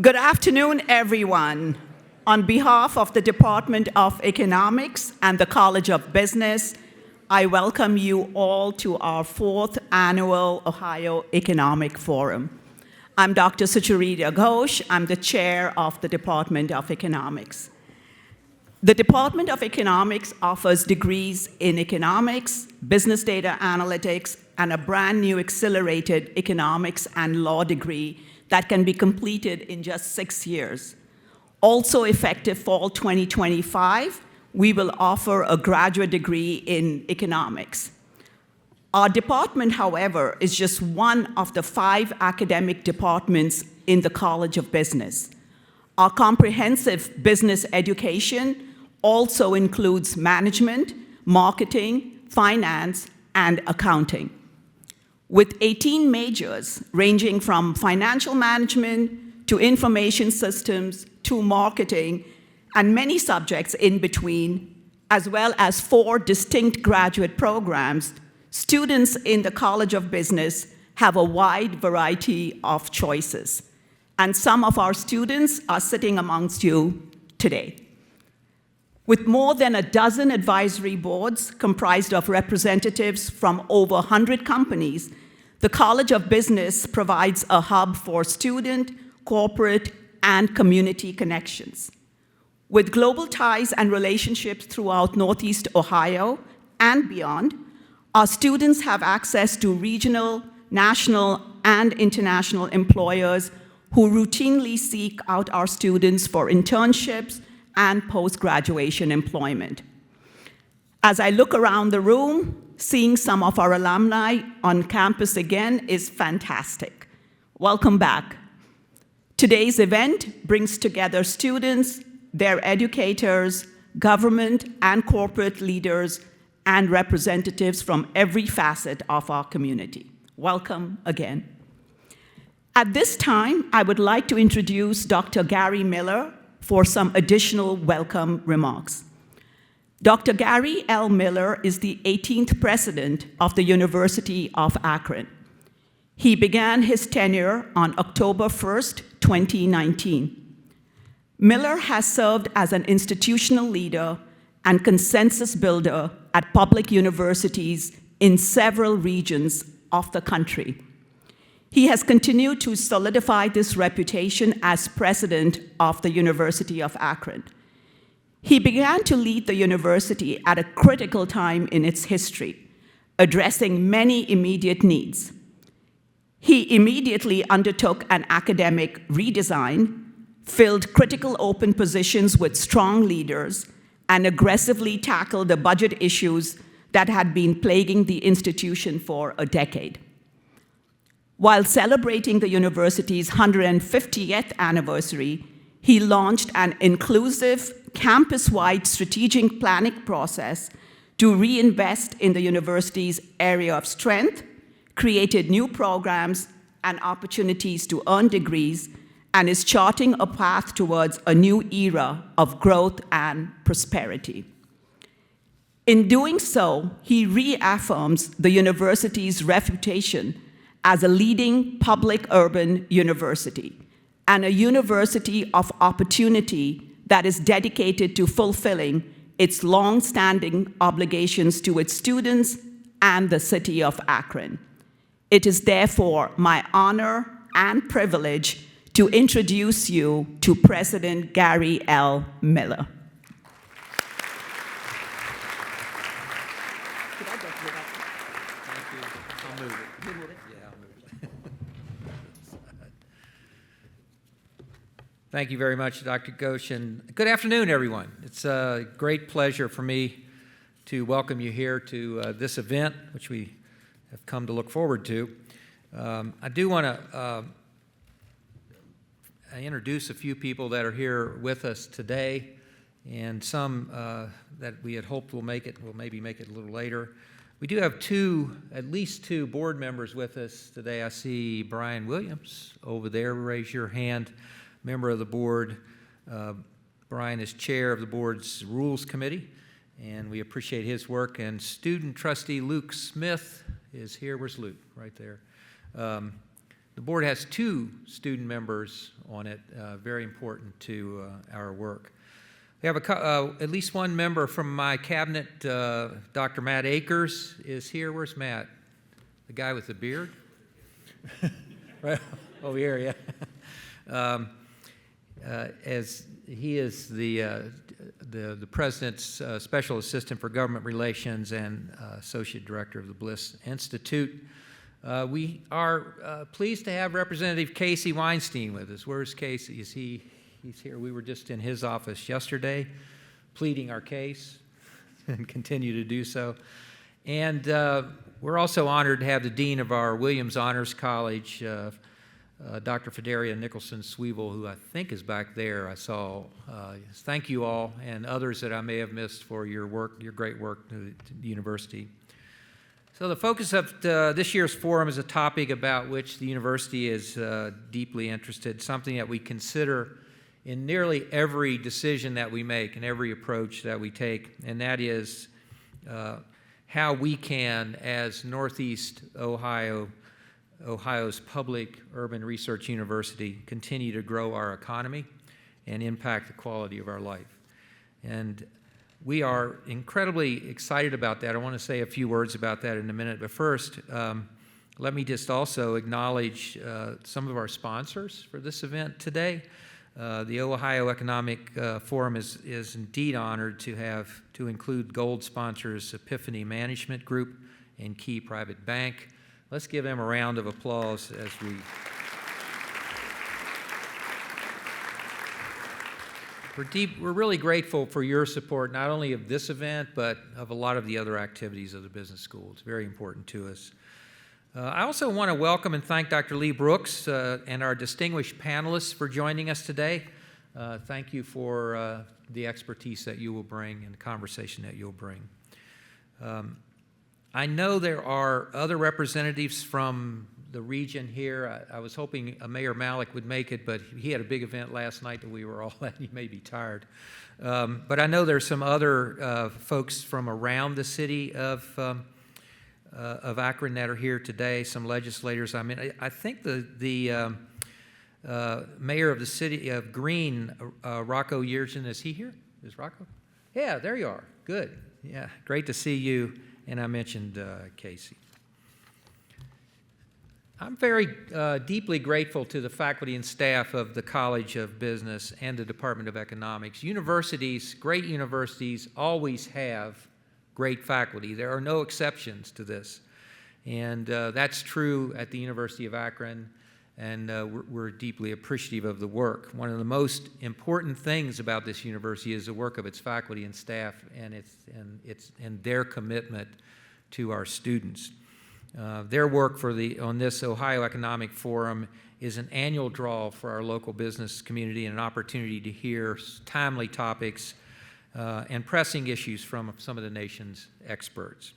Good afternoon, everyone. On behalf of the Department of Economics and the College of Business, I welcome you all to our 4th Annual Ohio Economic Forum. I'm Dr. Sucharita Ghosh. I'm the chair of the Department of Economics. The Department of Economics offers degrees in economics, business data analytics, and a brand new accelerated economics and law degree that can be completed in just 6 years. Also effective fall 2025, we will offer a graduate degree in economics. Our department, however, is just one of the 5 academic departments in the College of Business. Our comprehensive business education also includes management, marketing, finance, and accounting. With 18 majors ranging from financial management to information systems to marketing and many subjects in between, as well as 4 distinct graduate programs, students in the College of Business have a wide variety of choices. And some of our students are sitting amongst you today. With more than a dozen advisory boards comprised of representatives from over 100 companies, the College of Business provides a hub for student, corporate, and community connections. With global ties and relationships throughout Northeast Ohio and beyond, our students have access to regional, national, and international employers who routinely seek out our students for internships and post-graduation employment. As I look around the room, seeing some of our alumni on campus again is fantastic. Welcome back. Today's event brings together students, their educators, government and corporate leaders, and representatives from every facet of our community. Welcome again. At this time, I would like to introduce Dr. Gary Miller for some additional welcome remarks. Dr. Gary L. Miller is the 18th president of the University of Akron. He began his tenure on October 1st, 2019. Miller has served as an institutional leader and consensus builder at public universities in several regions of the country. He has continued to solidify this reputation as president of the University of Akron. He began to lead the university at a critical time in its history, addressing many immediate needs. He immediately undertook an academic redesign, filled critical open positions with strong leaders, and aggressively tackled the budget issues that had been plaguing the institution for a decade. While celebrating the university's 150th anniversary, he launched an inclusive, campus-wide strategic planning process to reinvest in the university's area of strength, created new programs and opportunities to earn degrees, and is charting a path towards a new era of growth and prosperity. In doing so, he reaffirms the university's reputation as a leading public urban university and a university of opportunity that is dedicated to fulfilling its long-standing obligations to its students and the city of Akron. It is therefore my honor and privilege to introduce you to President Gary L. Miller. Thank you very much, Dr. Ghosh, and good afternoon, everyone. It's a great pleasure for me to welcome you here to this event, which we have come to look forward to. I do want to introduce a few people that are here with us today, and some that we had hoped will maybe make it a little later. We do have at least two board members with us today. I see Brian Williams over there. Raise your hand. Member of the board. Brian is chair of the board's Rules Committee, and we appreciate his work. And student trustee Luke Smith is here. Where's Luke? Right there. The board has 2 student members on it, very important to our work. We have at least one member from my cabinet. Dr. Matt Akers is here. Where's Matt? The guy with the beard? Right over here, yeah. As he is the president's special assistant for government relations and associate director of the Bliss Institute. We are pleased to have Representative Casey Weinstein with us. Where's Casey? He's here. We were just in his office yesterday pleading our case and continue to do so. And we're also honored to have the dean of our Williams Honors College, Dr. Fedaria Nicholson-Sweeble, who I think is back there. I saw. Thank you all and others that I may have missed for your work, your great work to the university. So the focus of this year's forum is a topic about which the university is deeply interested, something that we consider in nearly every decision that we make and every approach that we take, and that is how we can, as Northeast Ohio's public urban research university, continue to grow our economy and impact the quality of our life. And we are incredibly excited about that. I want to say a few words about that in a minute, but first, let me just also acknowledge some of our sponsors for this event today. The Ohio Economic Forum is indeed honored to include gold sponsors Epiphany Management Group and Key Private Bank. Let's give them a round of applause as we... We're really grateful for your support, not only of this event, but of a lot of the other activities of the business school. It's very important to us. I also want to welcome and thank Dr. Lee Brooks and our distinguished panelists for joining us today. Thank you for the expertise that you will bring and the conversation that you'll bring. I know there are other representatives from the region here. I was hoping Mayor Malik would make it, but he had a big event last night that we were all at. He may be tired. But I know there's some other folks from around the city of Akron that are here today, some legislators. I mean, I think the mayor of the city of Greene, Rocco Yergin, is he here? Is Rocco? Yeah, there you are. Good. Yeah, great to see you. And I mentioned Casey. I'm very deeply grateful to the faculty and staff of the College of Business and the Department of Economics. Universities, great universities, always have great faculty. There are no exceptions to this. And that's true at the University of Akron, and we're deeply appreciative of the work. One of the most important things about this university is the work of its faculty and staff and their commitment to our students. Their work on this Ohio Economic Forum is an annual draw for our local business community and an opportunity to hear timely topics and pressing issues from some of the nation's experts.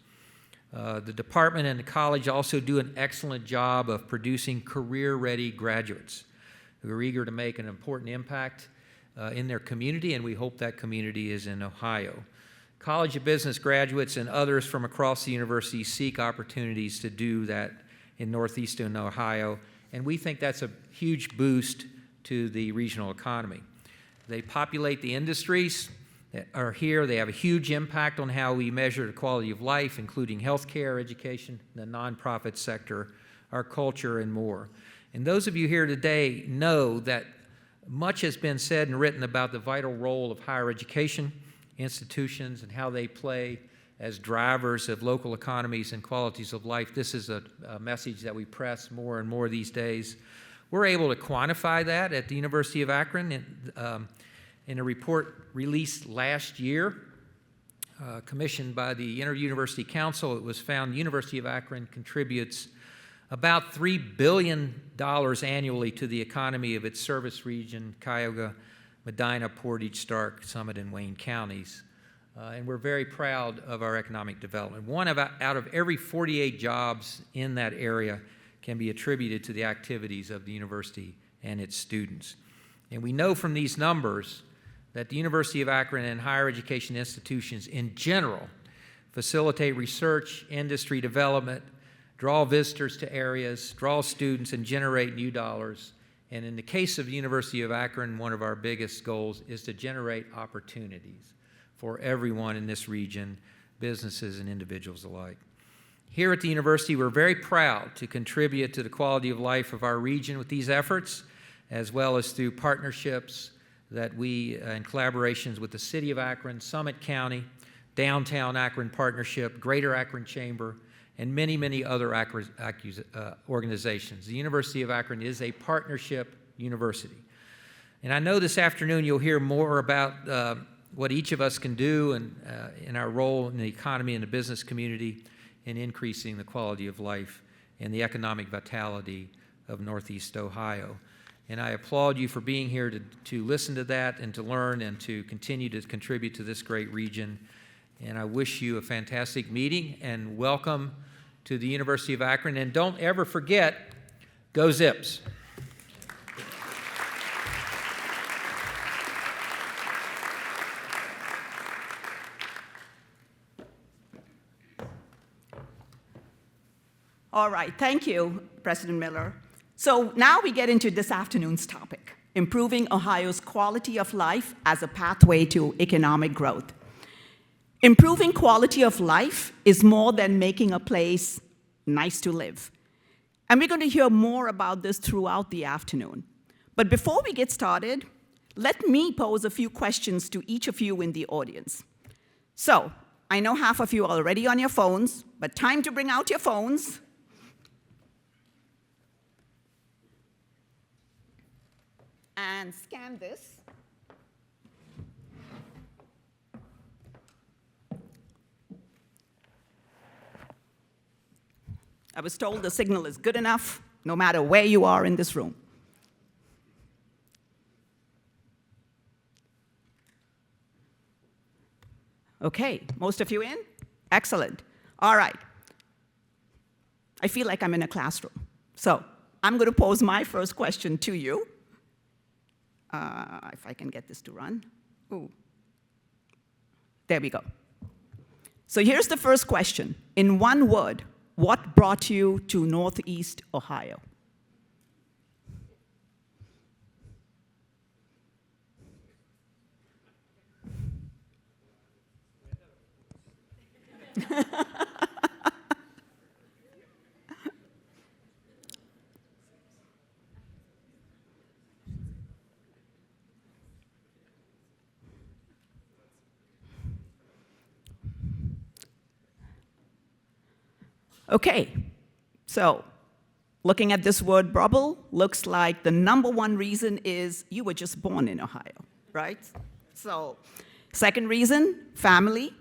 The department and the college also do an excellent job of producing career-ready graduates who are eager to make an important impact in their community, and we hope that community is in Ohio. College of Business graduates and others from across the university seek opportunities to do that in Northeastern Ohio, and we think that's a huge boost to the regional economy. They populate the industries that are here. They have a huge impact on how we measure the quality of life, including healthcare, education, the nonprofit sector, our culture, and more. And those of you here today know that much has been said and written about the vital role of higher education institutions and how they play as drivers of local economies and qualities of life. This is a message that we press more and more these days. We're able to quantify that at the University of Akron in a report released last year, commissioned by the Inter-University Council. It was found the University of Akron contributes about $3 billion annually to the economy of its service region, Cuyahoga, Medina, Portage, Stark, Summit, and Wayne counties. And we're very proud of our economic development. Out of every 48 jobs in that area can be attributed to the activities of the university and its students. And we know from these numbers that the University of Akron and higher education institutions in general facilitate research, industry development, draw visitors to areas, draw students, and generate new dollars. And in the case of the University of Akron, one of our biggest goals is to generate opportunities for everyone in this region, businesses and individuals alike. Here at the university, we're very proud to contribute to the quality of life of our region with these efforts, as well as through partnerships that we, in collaborations with the City of Akron, Summit County, Downtown Akron Partnership, Greater Akron Chamber, and many, many other organizations. The University of Akron is a partnership university. And I know this afternoon you'll hear more about what each of us can do and in our role in the economy and the business community in increasing the quality of life and the economic vitality of Northeast Ohio. And I applaud you for being here to listen to that and to learn and to continue to contribute to this great region. And I wish you a fantastic meeting and welcome to the University of Akron. And don't ever forget, go Zips. All right, thank you, President Miller. So now we get into this afternoon's topic, improving Ohio's quality of life as a pathway to economic growth. Improving quality of life is more than making a place nice to live. And we're going to hear more about this throughout the afternoon. But before we get started, let me pose a few questions to each of you in the audience. So, I know half of you are already on your phones, but time to bring out your phones. And scan this. I was told the signal is good enough, no matter where you are in this room. Okay, most of you in? Excellent. All right. I feel like I'm in a classroom. So I'm going to pose my first question to you. If I can get this to run. Ooh. There we go. So here's the first question. In one word, what brought you to Northeast Ohio? Okay, so looking at this word bubble, looks like the number one reason is you were just born in Ohio, right? So, second reason, family.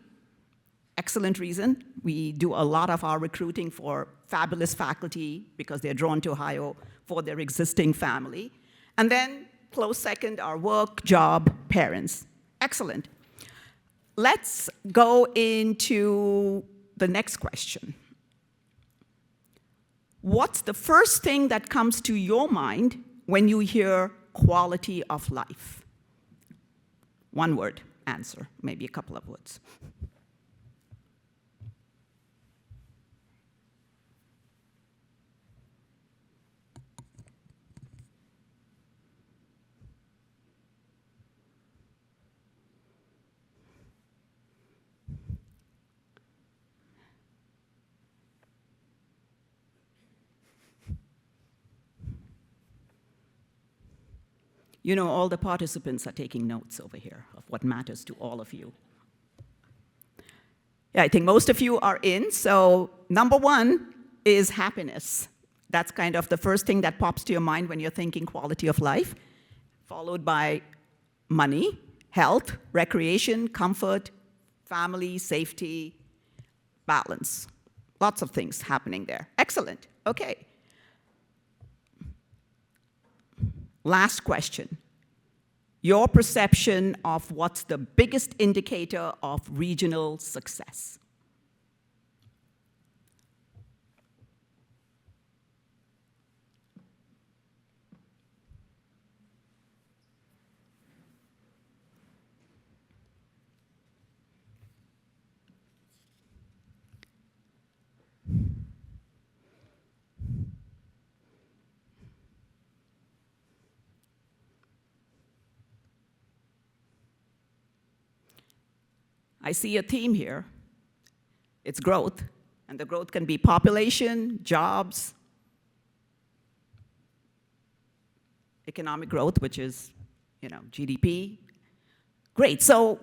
Excellent reason. We do a lot of our recruiting for fabulous faculty because they're drawn to Ohio for their existing family. And then, close second, our work, job, parents. Excellent. Let's go into the next question. What's the first thing that comes to your mind when you hear quality of life? One word answer, maybe a couple of words. You know, all the participants are taking notes over here of what matters to all of you. Yeah, I think most of you are in, so number one is happiness. That's kind of the first thing that pops to your mind when you're thinking quality of life, followed by money, health, recreation, comfort, family, safety, balance. Lots of things happening there. Excellent, okay. Last question. Your perception of what's the biggest indicator of regional success? I see a theme here. It's growth, and the growth can be population, jobs, economic growth, which is, GDP. Great, so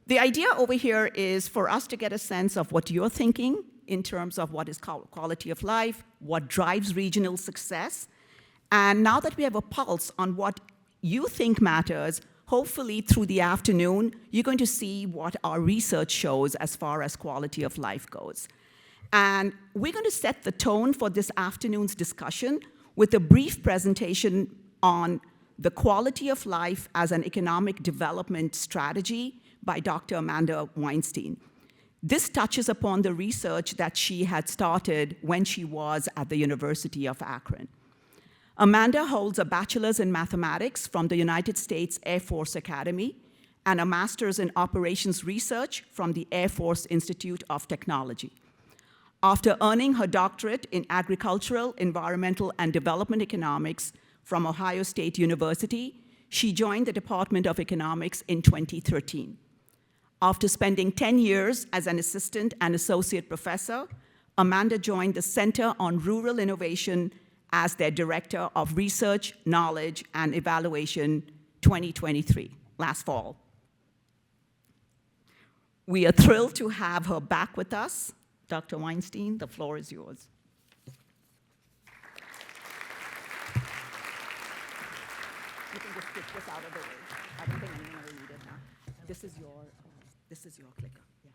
the idea over here is for us to get a sense of what you're thinking in terms of what is quality of life, what drives regional success, and now that we have a pulse on what you think matters, hopefully through the afternoon, you're going to see what our research shows as far as quality of life goes. And we're going to set the tone for this afternoon's discussion with a brief presentation on the quality of life as an economic development strategy by Dr. Amanda Weinstein. This touches upon the research that she had started when she was at the University of Akron. Amanda holds a bachelor's in mathematics from the United States Air Force Academy and a master's in operations research from the Air Force Institute of Technology. After earning her doctorate in agricultural, environmental, and development economics from Ohio State University, she joined the Department of Economics in 2013. After spending 10 years as an assistant and associate professor, Amanda joined the Center on Rural Innovation as their Director of Research, Knowledge, and Evaluation 2023, last fall. We are thrilled to have her back with us. Dr. Weinstein, the floor is yours. You can just get this out of the way. I don't think anyone will need it now. This is your clicker. Yeah.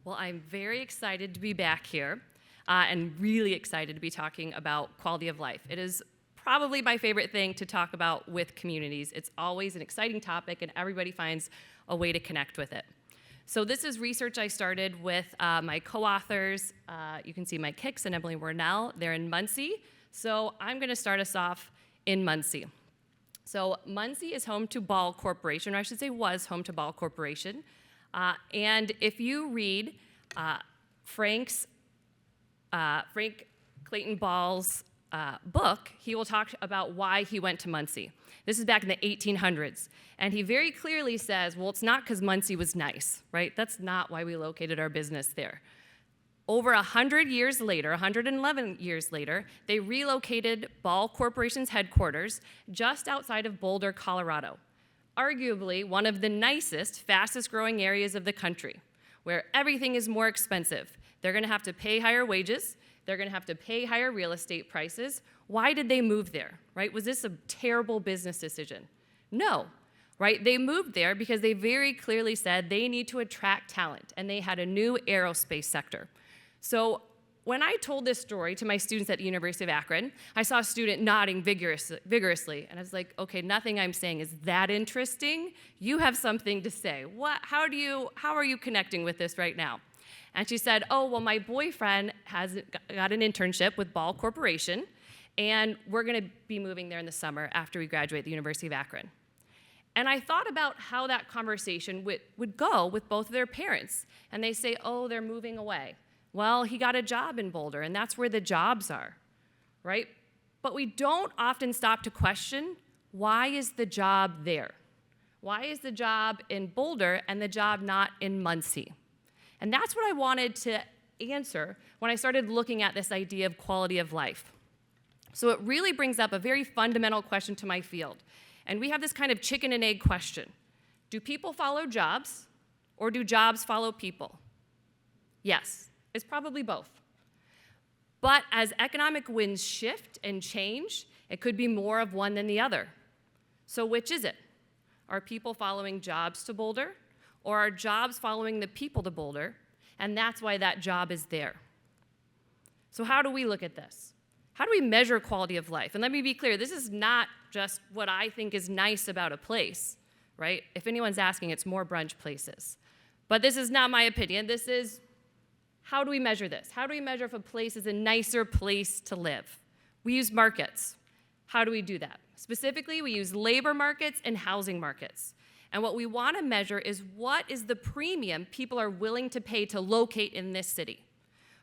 Well, I'm very excited to be back here and really excited to be talking about quality of life. It is probably my favorite thing to talk about with communities. It's always an exciting topic and everybody finds a way to connect with it. So this is research I started with my co-authors. You can see Mike Hicks and Emily Warnell. They're in Muncie. So I'm going to start us off in Muncie. So Muncie is home to Ball Corporation, or I should say was home to Ball Corporation. And if you read Frank Clayton Ball's book, he will talk about why he went to Muncie. This is back in the 1800s. And he very clearly says, well, it's not because Muncie was nice, right? That's not why we located our business there. Over 100 years later, 111 years later, they relocated Ball Corporation's headquarters just outside of Boulder, Colorado. Arguably one of the nicest, fastest growing areas of the country, where everything is more expensive. They're gonna have to pay higher wages, they're gonna have to pay higher real estate prices. Why did they move there, right? Was this a terrible business decision? No, right? They moved there because they very clearly said they need to attract talent, and they had a new aerospace sector. So when I told this story to my students at the University of Akron, I saw a student nodding vigorously, and I was like, okay, nothing I'm saying is that interesting. You have something to say. How are you connecting with this right now? And she said, oh, well, my boyfriend has got an internship with Ball Corporation, and we're gonna be moving there in the summer after we graduate the University of Akron. And I thought about how that conversation would go with both of their parents. And they say, oh, they're moving away. Well, he got a job in Boulder, and that's where the jobs are, right? But we don't often stop to question, why is the job there? Why is the job in Boulder and the job not in Muncie? And that's what I wanted to answer when I started looking at this idea of quality of life. So it really brings up a very fundamental question to my field. And we have this kind of chicken and egg question. Do people follow jobs, or do jobs follow people? Yes. It's probably both. But as economic winds shift and change, it could be more of one than the other. So which is it? Are people following jobs to Boulder, or are jobs following the people to Boulder? And that's why that job is there. So how do we look at this? How do we measure quality of life? And let me be clear, this is not just what I think is nice about a place, right? If anyone's asking, it's more brunch places. But this is not my opinion. This is, how do we measure this? How do we measure if a place is a nicer place to live? We use markets. How do we do that? Specifically, we use labor markets and housing markets. And what we want to measure is what is the premium people are willing to pay to locate in this city,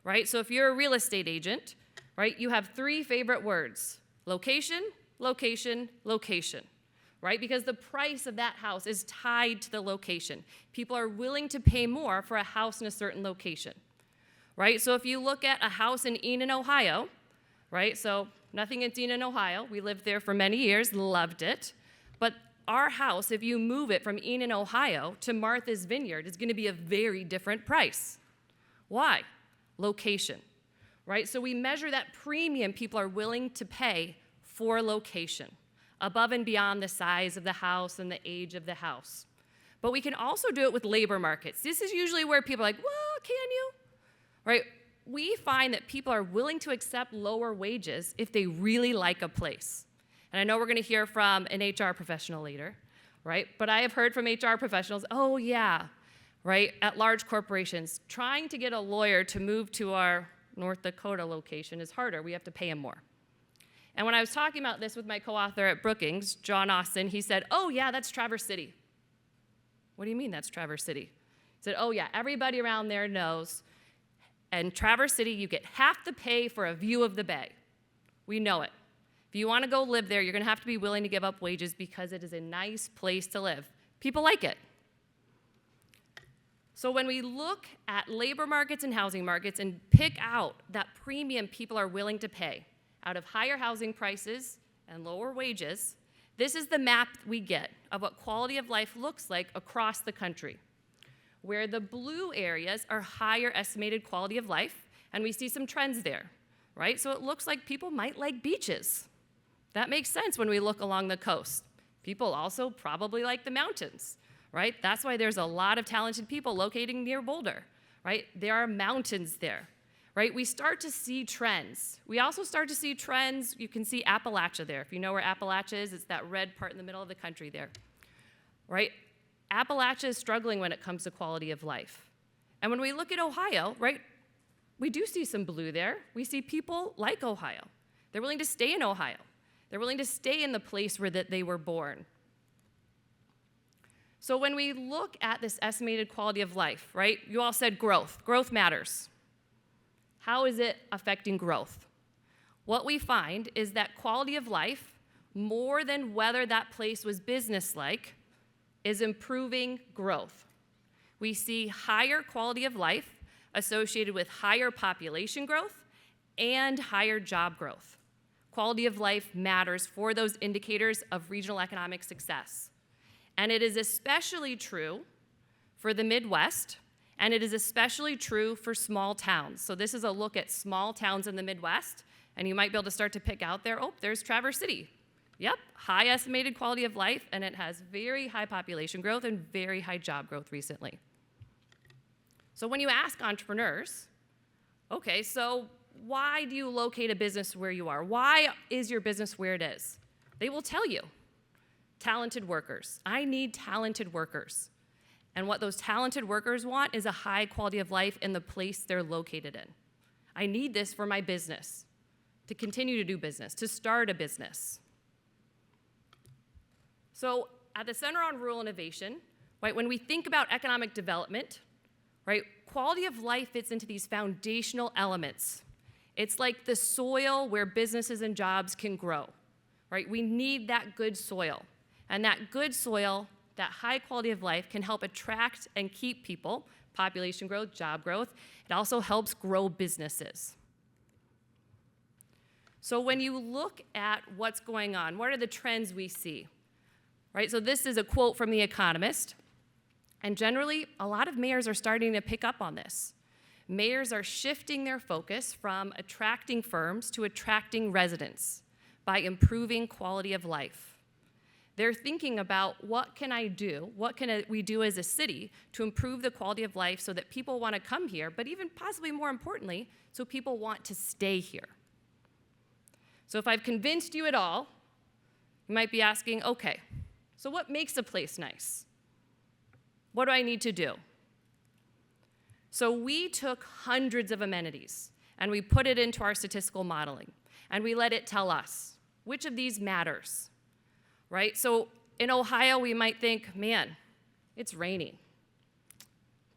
right? So if you're a real estate agent, right, you have three favorite words: location, location, location, right? Because the price of that house is tied to the location. People are willing to pay more for a house in a certain location, right? So if you look at a house in Enid, Ohio, right? So nothing against Enid, Ohio. We lived there for many years, loved it. But our house, if you move it from Enid, Ohio to Martha's Vineyard, is going to be a very different price. Why? Location, right? So we measure that premium people are willing to pay for location, above and beyond the size of the house and the age of the house. But we can also do it with labor markets. This is usually where people are like, well, can you? Right? We find that people are willing to accept lower wages if they really like a place. And I know we're going to hear from an HR professional later, right? But I have heard from HR professionals, oh yeah, right, at large corporations, trying to get a lawyer to move to our North Dakota location is harder. We have to pay him more. And when I was talking about this with my co-author at Brookings, John Austin, he said, oh yeah, that's Traverse City. What do you mean that's Traverse City? He said, oh yeah, everybody around there knows. And Traverse City, you get half the pay for a view of the bay. We know it. If you want to go live there, you're going to have to be willing to give up wages because it is a nice place to live. People like it. So when we look at labor markets and housing markets and pick out that premium people are willing to pay out of higher housing prices and lower wages, this is the map we get of what quality of life looks like across the country, where the blue areas are higher estimated quality of life, and we see some trends there, right? So it looks like people might like beaches. That makes sense when we look along the coast. People also probably like the mountains, right? That's why there's a lot of talented people locating near Boulder, right? There are mountains there, right? We start to see trends. We also start to see trends. You can see Appalachia there. If you know where Appalachia is, it's that red part in the middle of the country there, right? Appalachia is struggling when it comes to quality of life. And when we look at Ohio, right, we do see some blue there. We see people like Ohio. They're willing to stay in Ohio. They're willing to stay in the place where that they were born. So when we look at this estimated quality of life, right, you all said growth. Growth matters. How is it affecting growth? What we find is that quality of life, more than whether that place was business-like, is improving growth. We see higher quality of life associated with higher population growth and higher job growth. Quality of life matters for those indicators of regional economic success. And it is especially true for the Midwest, and it is especially true for small towns. So this is a look at small towns in the Midwest, and you might be able to start to pick out there, oh, there's Traverse City. Yep, high estimated quality of life, and it has very high population growth and very high job growth recently. So when you ask entrepreneurs, okay, so why do you locate a business where you are? Why is your business where it is? They will tell you, talented workers. I need talented workers. And what those talented workers want is a high quality of life in the place they're located in. I need this for my business, to continue to do business, to start a business. So at the Center on Rural Innovation, right, when we think about economic development, right, quality of life fits into these foundational elements. It's like the soil where businesses and jobs can grow, right? We need that good soil. And that good soil, that high quality of life, can help attract and keep people, population growth, job growth. It also helps grow businesses. So when you look at what's going on, what are the trends we see? Right, so this is a quote from The Economist. And generally, a lot of mayors are starting to pick up on this. Mayors are shifting their focus from attracting firms to attracting residents by improving quality of life. They're thinking about what can I do, what can we do as a city to improve the quality of life so that people want to come here, but even possibly more importantly, so people want to stay here. So if I've convinced you at all, you might be asking, okay, so what makes a place nice? What do I need to do? So we took hundreds of amenities and we put it into our statistical modeling and we let it tell us which of these matters, right? So in Ohio, we might think, man, it's raining.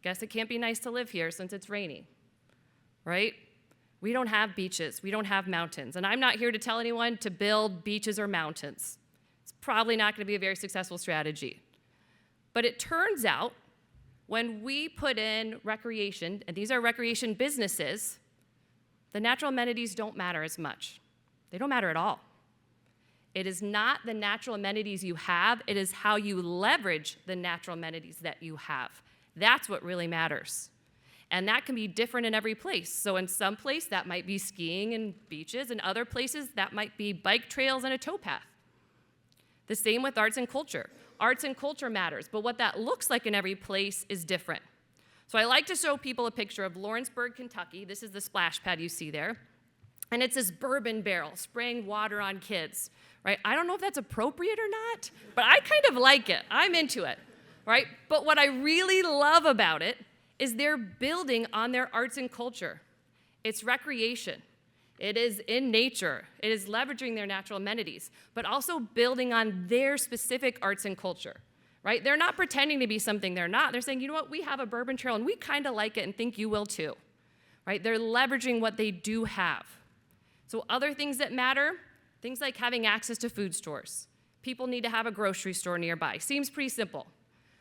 Guess it can't be nice to live here since it's raining, right? We don't have beaches, we don't have mountains. And I'm not here to tell anyone to build beaches or mountains. It's probably not going to be a very successful strategy. But it turns out when we put in recreation, and these are recreation businesses, the natural amenities don't matter as much. They don't matter at all. It is not the natural amenities you have, it is how you leverage the natural amenities that you have. That's what really matters. And that can be different in every place. So in some place, that might be skiing and beaches. In other places, that might be bike trails and a towpath. The same with arts and culture. Arts and culture matters, but what that looks like in every place is different. So I like to show people a picture of Lawrenceburg, Kentucky. This is the splash pad you see there. And it's this bourbon barrel spraying water on kids, right? I don't know if that's appropriate or not, but I kind of like it. I'm into it, right? But what I really love about it is they're building on their arts and culture. It's recreation. It is in nature. It is leveraging their natural amenities, but also building on their specific arts and culture, right? They're not pretending to be something they're not. They're saying, you know what, we have a bourbon trail and we kind of like it and think you will too, right? They're leveraging what they do have. So other things that matter, things like having access to food stores. People need to have a grocery store nearby. Seems pretty simple.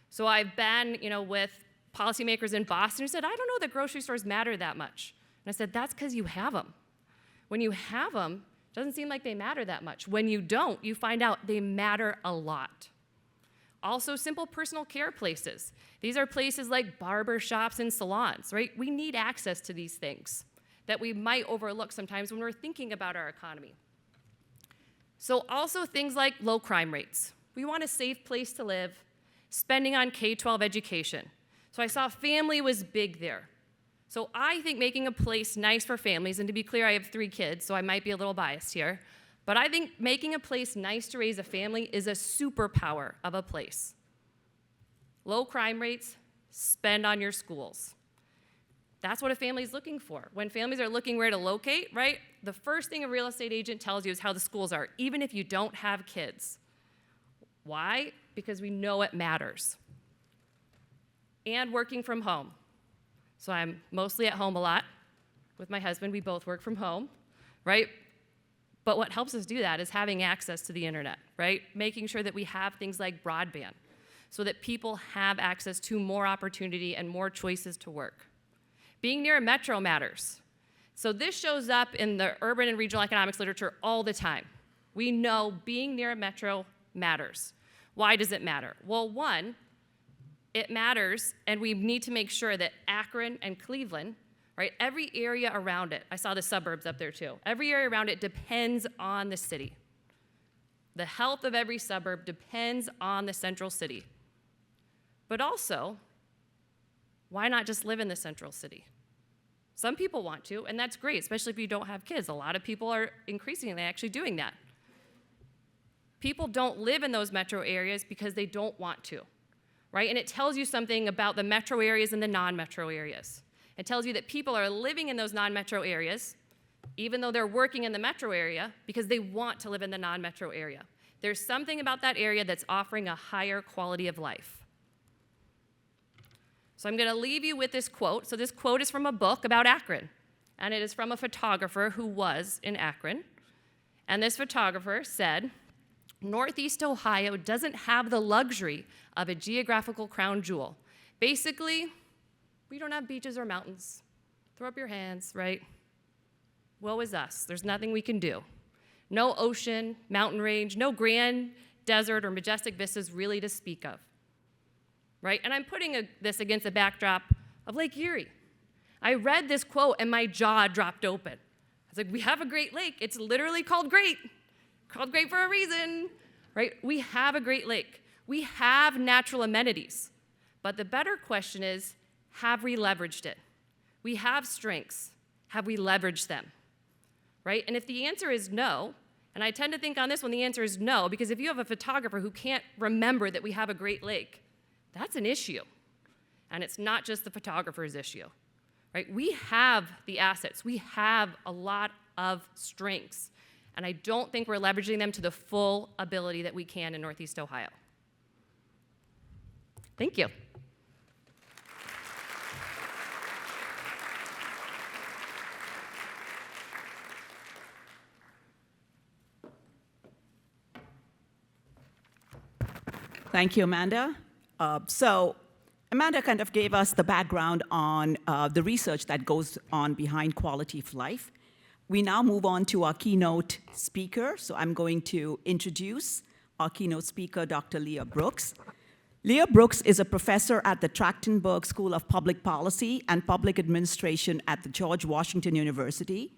So I've been, with policymakers in Boston who said, I don't know that grocery stores matter that much. And I said, that's because you have them. When you have them, it doesn't seem like they matter that much. When you don't, you find out they matter a lot. Also, simple personal care places. These are places like barber shops and salons, right? We need access to these things that we might overlook sometimes when we're thinking about our economy. So also things like low crime rates. We want a safe place to live, spending on K-12 education. So I saw family was big there. So I think making a place nice for families, and to be clear, I have 3 kids, so I might be a little biased here, but I think making a place nice to raise a family is a superpower of a place. Low crime rates, spend on your schools. That's what a family is looking for. When families are looking where to locate, right, the first thing a real estate agent tells you is how the schools are, even if you don't have kids. Why? Because we know it matters. And working from home. So I'm mostly at home a lot. With my husband, we both work from home, right? But what helps us do that is having access to the internet, right? Making sure that we have things like broadband so that people have access to more opportunity and more choices to work. Being near a metro matters. So this shows up in the urban and regional economics literature all the time. We know being near a metro matters. Why does it matter? Well, one, it matters, and we need to make sure that Akron and Cleveland, right, every area around it, I saw the suburbs up there too, every area around it depends on the city. The health of every suburb depends on the central city. But also, why not just live in the central city? Some people want to, and that's great, especially if you don't have kids. A lot of people are increasingly actually doing that. People don't live in those metro areas because they don't want to. Right? And it tells you something about the metro areas and the non-metro areas. It tells you that people are living in those non-metro areas, even though they're working in the metro area, because they want to live in the non-metro area. There's something about that area that's offering a higher quality of life. So I'm going to leave you with this quote. So this quote is from a book about Akron, and it is from a photographer who was in Akron. And this photographer said, Northeast Ohio doesn't have the luxury of a geographical crown jewel. Basically, we don't have beaches or mountains. Throw up your hands, right? Woe is us. There's nothing we can do. No ocean, mountain range, no grand desert or majestic vistas really to speak of, right? And I'm putting this against the backdrop of Lake Erie. I read this quote and my jaw dropped open. I was like, we have a Great Lake. It's literally called Great for a reason, right? We have a Great Lake. We have natural amenities. But the better question is, have we leveraged it? We have strengths. Have we leveraged them? Right? And if the answer is no, and I tend to think on this one the answer is no, because if you have a photographer who can't remember that we have a Great Lake, that's an issue. And it's not just the photographer's issue. Right? We have the assets. We have a lot of strengths. And I don't think we're leveraging them to the full ability that we can in Northeast Ohio. Thank you. Thank you, Amanda. So Amanda kind of gave us the background on the research that goes on behind quality of life. We now move on to our keynote speaker. So I'm going to introduce our keynote speaker, Dr. Leah Brooks. Leah Brooks is a professor at the Trachtenberg School of Public Policy and Public Administration at the George Washington University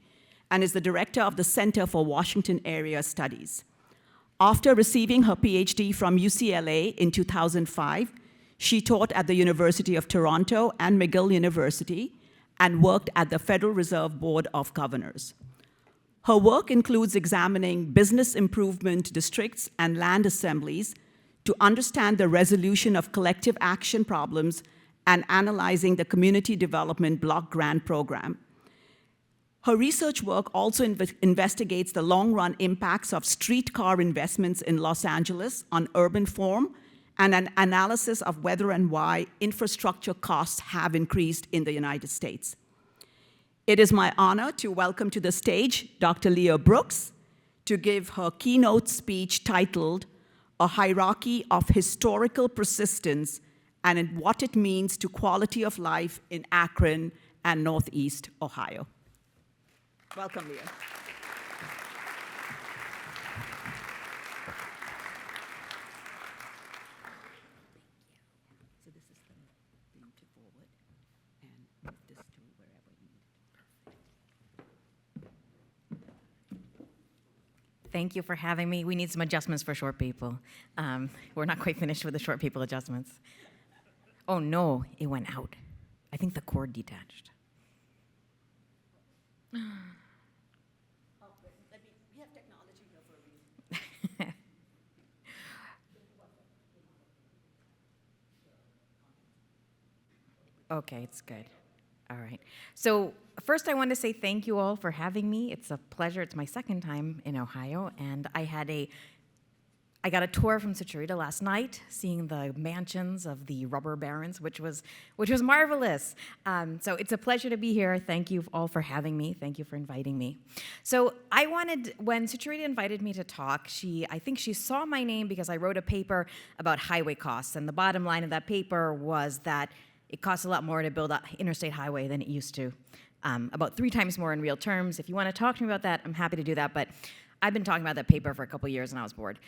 and is the director of the Center for Washington Area Studies. After receiving her PhD from UCLA in 2005, she taught at the University of Toronto and McGill University and worked at the Federal Reserve Board of Governors. Her work includes examining business improvement districts and land assemblies to understand the resolution of collective action problems and analyzing the Community Development Block Grant Program. Her research work also investigates the long-run impacts of streetcar investments in Los Angeles on urban form and an analysis of whether and why infrastructure costs have increased in the United States. It is my honor to welcome to the stage Dr. Leah Brooks to give her keynote speech titled A Hierarchy of Historical Persistence and What It Means to Quality of Life in Akron and Northeast Ohio. Welcome, Leah. So this is the thing to forward and move this to wherever you need. Thank you for having me. We need some adjustments for short people. We're not quite finished with the short people adjustments. Oh no, it went out. I think the cord detached. We have technology here for a reason. Okay, it's good. All right. So first I want to say thank you all for having me. It's a pleasure. It's my second time in Ohio, and I got a tour from Sucharita last night, seeing the mansions of the rubber barons, which was marvelous. So it's a pleasure to be here. Thank you all for having me. Thank you for inviting me. So when Sucharita invited me to talk, I think she saw my name because I wrote a paper about highway costs, and the bottom line of that paper was that it costs a lot more to build an interstate highway than it used to, about 3 times more in real terms. If you want to talk to me about that, I'm happy to do that, but I've been talking about that paper for a couple years and I was bored.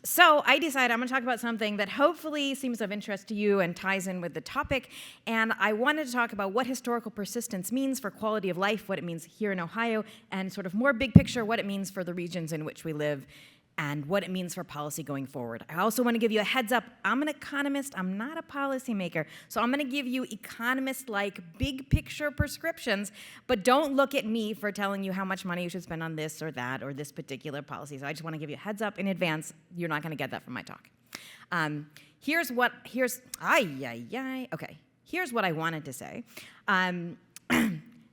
So I decided I'm going to talk about something that hopefully seems of interest to you and ties in with the topic, and I wanted to talk about what historical persistence means for quality of life, what it means here in Ohio, and sort of more big picture, what it means for the regions in which we live, and what it means for policy going forward. I also want to give you a heads up. I'm an economist. I'm not a policymaker. So I'm going to give you economist-like big picture prescriptions, but don't look at me for telling you how much money you should spend on this or that or this particular policy. So I just want to give you a heads up in advance. You're not going to get that from my talk. Here's what I wanted to say.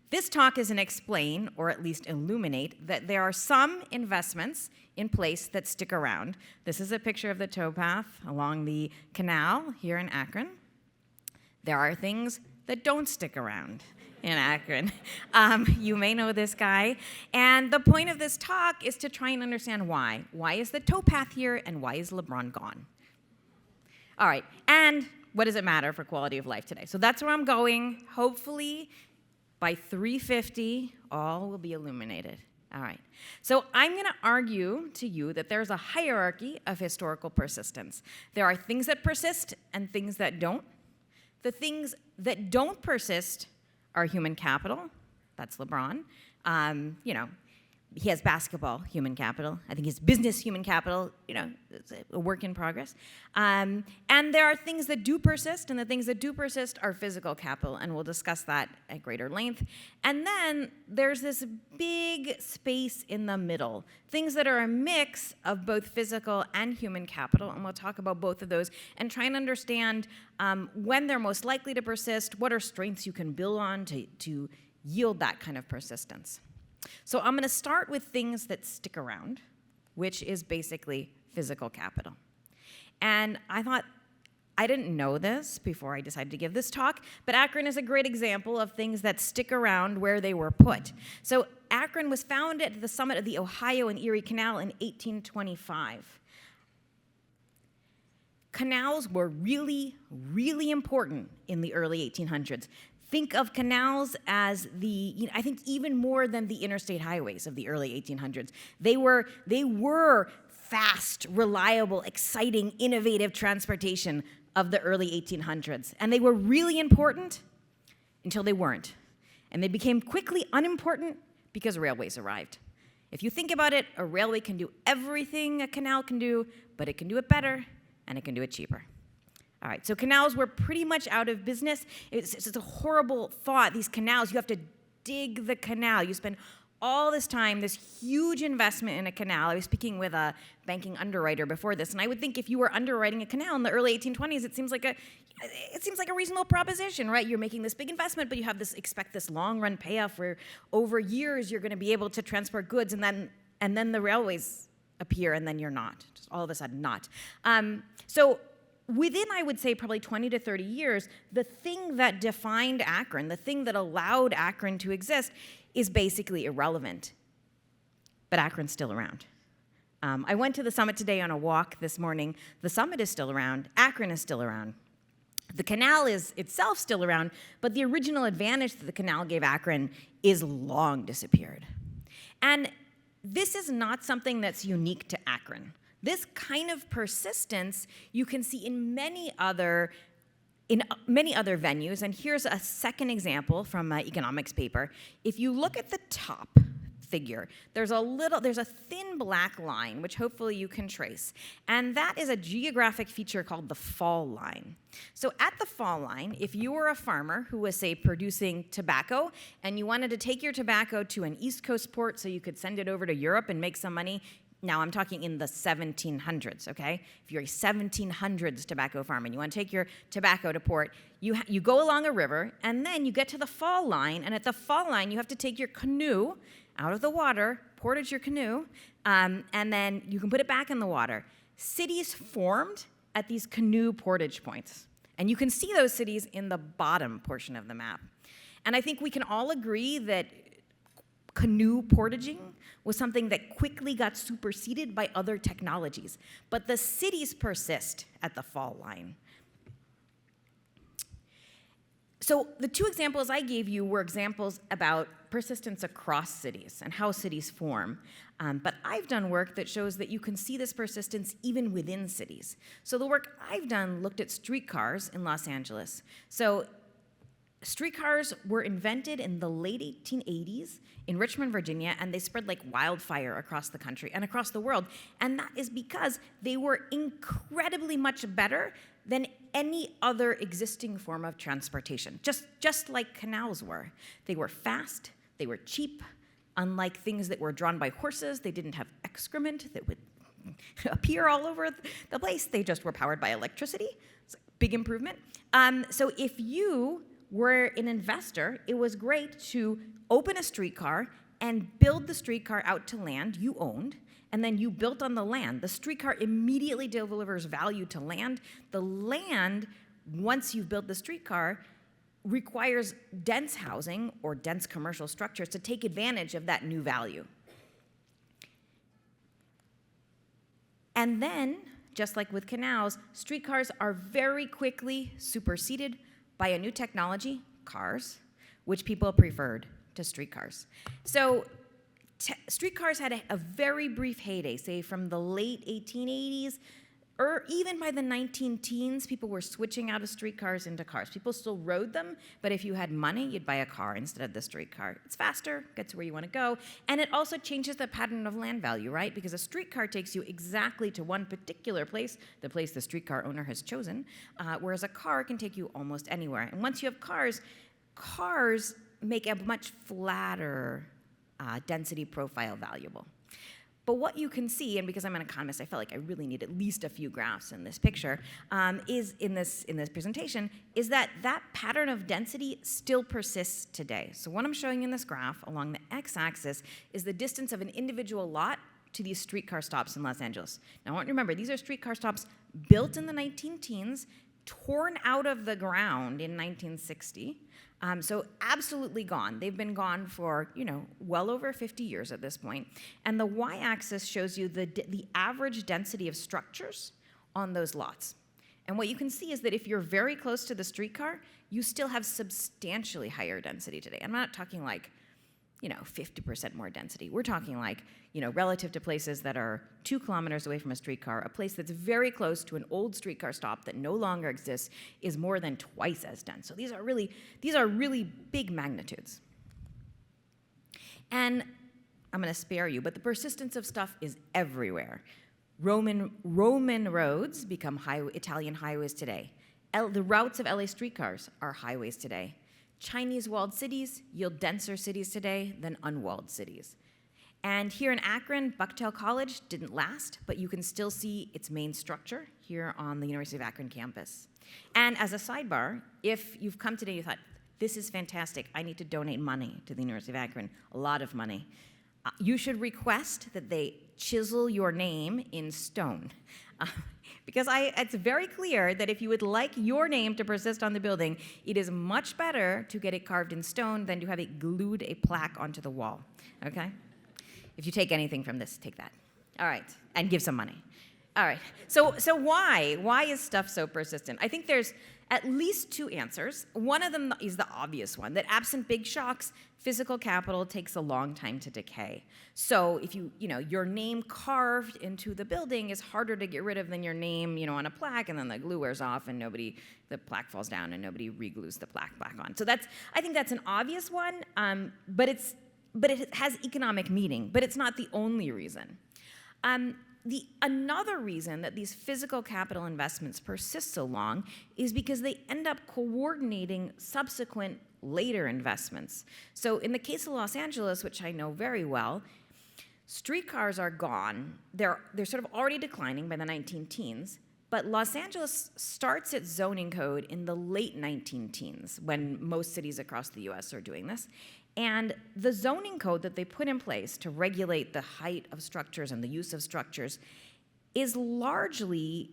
This talk is an explain, or at least illuminate, that there are some investments in place that stick around. This is a picture of the towpath along the canal here in Akron. There are things that don't stick around in Akron. You may know this guy. And the point of this talk is to try and understand why. Why is the towpath here, and why is LeBron gone? All right, and what does it matter for quality of life today? So that's where I'm going. Hopefully, by 3:50, all will be illuminated. All right. So I'm going to argue to you that there's a hierarchy of historical persistence. There are things that persist and things that don't. The things that don't persist are human capital. That's LeBron. He has basketball human capital. I think he has business human capital. It's a work in progress. And there are things that do persist, and the things that do persist are physical capital, and we'll discuss that at greater length. And then there's this big space in the middle, things that are a mix of both physical and human capital, and we'll talk about both of those and try and understand when they're most likely to persist, what are strengths you can build on to yield that kind of persistence. So I'm going to start with things that stick around, which is basically physical capital. And I thought, I didn't know this before I decided to give this talk, but Akron is a great example of things that stick around where they were put. So Akron was founded at the summit of the Ohio and Erie Canal in 1825. canals were really, really important in the early 1800s. Think of canals as I think even more than the interstate highways of the early 1800s. They were fast, reliable, exciting, innovative transportation of the early 1800s. And they were really important until they weren't. And they became quickly unimportant because railways arrived. If you think about it, a railway can do everything a canal can do, but it can do it better, and it can do it cheaper. All right, so canals were pretty much out of business. It's a horrible thought. These canals, you have to dig the canal. You spend all this time, this huge investment in a canal. I was speaking with a banking underwriter before this, and I would think if you were underwriting a canal in the early 1820s, it seems like a reasonable proposition, right? You're making this big investment, but you have expect this long-run payoff where over years you're going to be able to transport goods, and then the railways appear, and then you're not. Just all of a sudden not. So within, I would say, probably 20 to 30 years, the thing that defined Akron, the thing that allowed Akron to exist, is basically irrelevant. But Akron's still around. I went to the summit today on a walk this morning. The summit is still around. Akron is still around. The canal is itself still around, but the original advantage that the canal gave Akron is long disappeared. And this is not something that's unique to Akron. This kind of persistence you can see in many other venues, and here's a second example from my economics paper. If you look at the top figure, there's a thin black line, which hopefully you can trace, and that is a geographic feature called the fall line. So at the fall line, if you were a farmer who was, say, producing tobacco, and you wanted to take your tobacco to an East Coast port so you could send it over to Europe and make some money, now, I'm talking in the 1700s, okay? If you're a 1700s tobacco farmer and you want to take your tobacco to port, you go along a river, and then you get to the fall line, and at the fall line, you have to take your canoe out of the water, portage your canoe, and then you can put it back in the water. Cities formed at these canoe portage points, and you can see those cities in the bottom portion of the map. And I think we can all agree that canoe portaging was something that quickly got superseded by other technologies. But the cities persist at the fall line. So the two examples I gave you were examples about persistence across cities and how cities form. But I've done work that shows that you can see this persistence even within cities. So the work I've done looked at streetcars in Los Angeles. So streetcars were invented in the late 1880s in Richmond, Virginia, and they spread like wildfire across the country and across the world. And that is because they were incredibly much better than any other existing form of transportation, just like canals were. They were fast, they were cheap. Unlike things that were drawn by horses, they didn't have excrement that would appear all over the place. They just were powered by electricity. It's a big improvement. So if you were an investor, it was great to open a streetcar and build the streetcar out to land you owned, and then you built on the land. The streetcar immediately delivers value to land. The land, once you've built the streetcar, requires dense housing or dense commercial structures to take advantage of that new value. And then, just like with canals, streetcars are very quickly superseded by a new technology, cars, which people preferred to streetcars. So streetcars had a very brief heyday, say from the late 1880s, or even by the 19-teens, people were switching out of streetcars into cars. People still rode them, but if you had money, you'd buy a car instead of the streetcar. It's faster, gets where you want to go, and it also changes the pattern of land value, right? Because a streetcar takes you exactly to one particular place, the place the streetcar owner has chosen, whereas a car can take you almost anywhere. And once you have cars, cars make a much flatter density profile valuable. But what you can see, and because I'm an economist, I felt like I really need at least a few graphs in this picture, is in this presentation, is that pattern of density still persists today. So what I'm showing in this graph along the x-axis is the distance of an individual lot to these streetcar stops in Los Angeles. Now I want you to remember, these are streetcar stops built in the 19-teens, torn out of the ground in 1960, so absolutely gone. They've been gone for, well over 50 years at this point. And the y-axis shows you the average density of structures on those lots. And what you can see is that if you're very close to the streetcar, you still have substantially higher density today. I'm not talking like, 50% more density. We're talking like, relative to places that are 2 kilometers away from a streetcar, a place that's very close to an old streetcar stop that no longer exists is more than twice as dense. So these are really big magnitudes. And I'm going to spare you, but the persistence of stuff is everywhere. Roman roads become Italian highways today. The routes of LA streetcars are highways today. Chinese walled cities yield denser cities today than unwalled cities. And here in Akron, Bucktail College didn't last, but you can still see its main structure here on the University of Akron campus. And as a sidebar, if you've come today and you thought, this is fantastic, I need to donate money to the University of Akron, a lot of money, you should request that they chisel your name in stone. Because it's very clear that if you would like your name to persist on the building, it is much better to get it carved in stone than to have it glued a plaque onto the wall, okay? If you take anything from this, take that. All right, and give some money. All right, so why? Why is stuff so persistent? I think there's at least 2 answers. One of them is the obvious one, that absent big shocks, physical capital takes a long time to decay. So if your name carved into the building is harder to get rid of than your name, on a plaque, and then the glue wears off and the plaque falls down and nobody re-glues the plaque back on. So I think that's an obvious one, but it has economic meaning, but it's not the only reason. Another reason that these physical capital investments persist so long is because they end up coordinating subsequent later investments. So in the case of Los Angeles, which I know very well, streetcars are gone. They're sort of already declining by the 19-teens, but Los Angeles starts its zoning code in the late 19-teens, when most cities across the US are doing this. And the zoning code that they put in place to regulate the height of structures and the use of structures is largely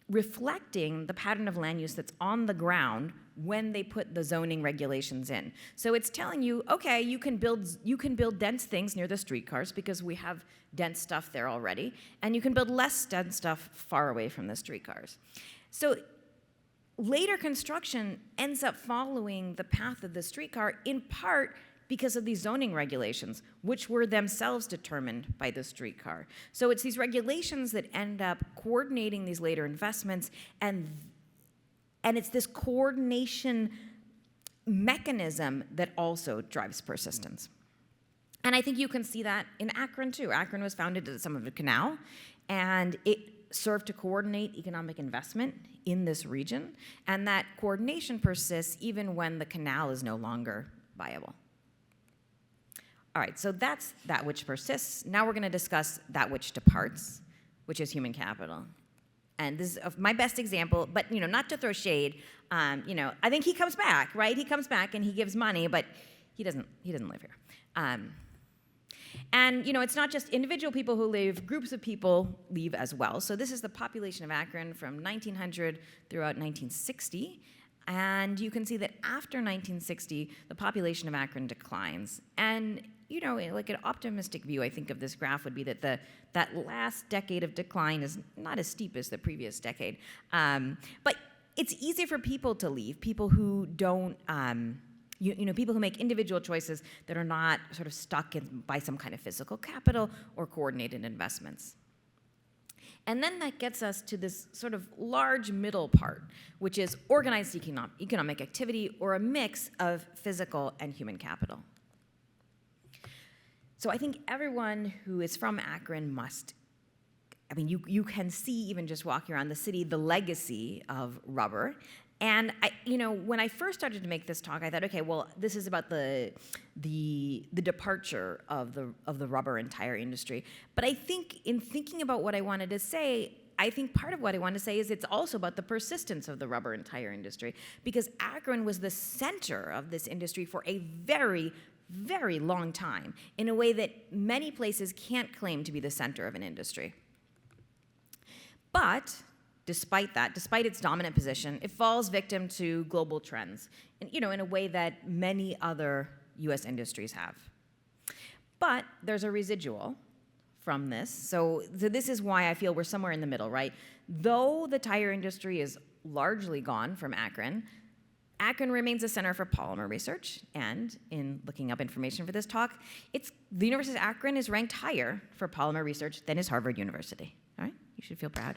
reflecting the pattern of land use that's on the ground when they put the zoning regulations in. So it's telling you, okay, you can build dense things near the streetcars because we have dense stuff there already, and you can build less dense stuff far away from the streetcars. So later construction ends up following the path of the streetcar in part because of these zoning regulations, which were themselves determined by the streetcar. So it's these regulations that end up coordinating these later investments, and it's this coordination mechanism that also drives persistence. And I think you can see that in Akron too. Akron was founded at some of the canal, and it served to coordinate economic investment in this region, and that coordination persists even when the canal is no longer viable. All right, so that's that which persists. Now we're going to discuss that which departs, which is human capital. And this is my best example, but not to throw shade. I think he comes back, right? He comes back and he gives money, but he doesn't live here. And it's not just individual people who leave, groups of people leave as well. So this is the population of Akron from 1900 throughout 1960. And you can see that after 1960, the population of Akron declines. And like an optimistic view, I think, of this graph would be that that last decade of decline is not as steep as the previous decade. But it's easy for people to leave, people who don't people who make individual choices that are not sort of stuck by some kind of physical capital or coordinated investments. And then that gets us to this sort of large middle part, which is organized economic activity, or a mix of physical and human capital. So I think everyone who is from Akron you can see, even just walking around the city, the legacy of rubber. And when I first started to make this talk, I thought, okay, well, this is about the departure of the rubber and tire industry. But I think in thinking about what I wanted to say, I think part of what I want to say is it's also about the persistence of the rubber and tire industry, because Akron was the center of this industry for a very, very long time, in a way that many places can't claim to be the center of an industry. But despite its dominant position, it falls victim to global trends, in a way that many other US industries have. But there's a residual from this. So this is why I feel we're somewhere in the middle, right? Though the tire industry is largely gone from Akron, Akron remains a center for polymer research, and in looking up information for this talk, the University of Akron is ranked higher for polymer research than is Harvard University. All right, you should feel proud.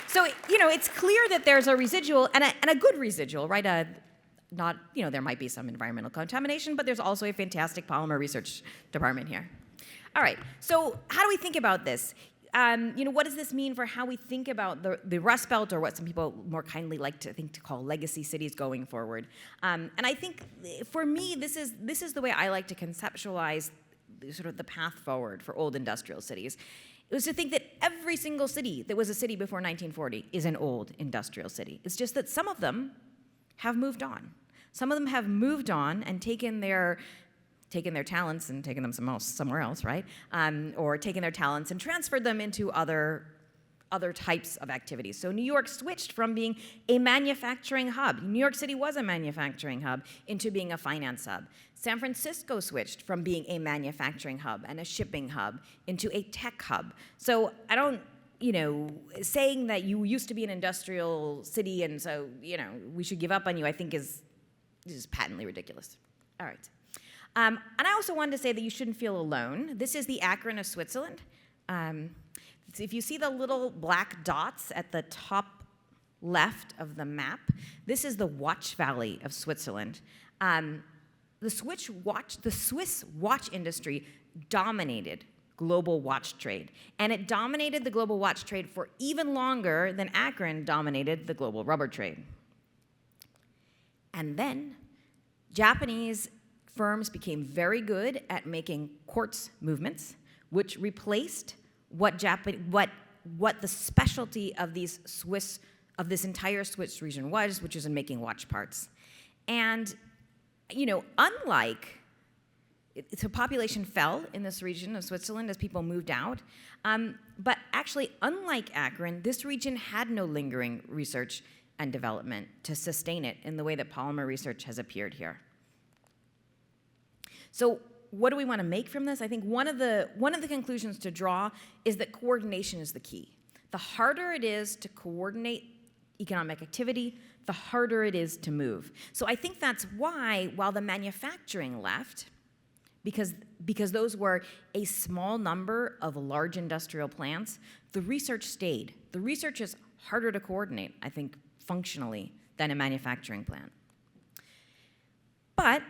So, it's clear that there's a residual, and a good residual, right? There might be some environmental contamination, but there's also a fantastic polymer research department here. All right, so how do we think about this? What does this mean for how we think about the Rust Belt, or what some people more kindly like to call legacy cities going forward? And I think, for me, this is the way I like to conceptualize sort of the path forward for old industrial cities. It was to think that every single city that was a city before 1940 is an old industrial city. It's just that some of them have moved on. Some of them have moved on and taken their talents and taken them somewhere else, right? Or taken their talents and transferred them into other types of activities. So New York switched from being a manufacturing hub. New York City was a manufacturing hub into being a finance hub. San Francisco switched from being a manufacturing hub and a shipping hub into a tech hub. So I don't, saying that you used to be an industrial city and so, we should give up on you, I think is patently ridiculous. All right. And I also wanted to say that you shouldn't feel alone. This is the Akron of Switzerland. So if you see the little black dots at the top left of the map, this is the watch valley of Switzerland. The Swiss watch industry dominated global watch trade, and it dominated the global watch trade for even longer than Akron dominated the global rubber trade. And then Japanese firms became very good at making quartz movements, which replaced what the specialty of this entire Swiss region was, which is in making watch parts. And the population fell in this region of Switzerland as people moved out. But actually, unlike Akron, this region had no lingering research and development to sustain it in the way that polymer research has appeared here. So what do we want to make from this? I think one of the conclusions to draw is that coordination is the key. The harder it is to coordinate economic activity, the harder it is to move. So I think that's why, while the manufacturing left, because those were a small number of large industrial plants, the research stayed. The research is harder to coordinate, I think, functionally, than a manufacturing plant. But,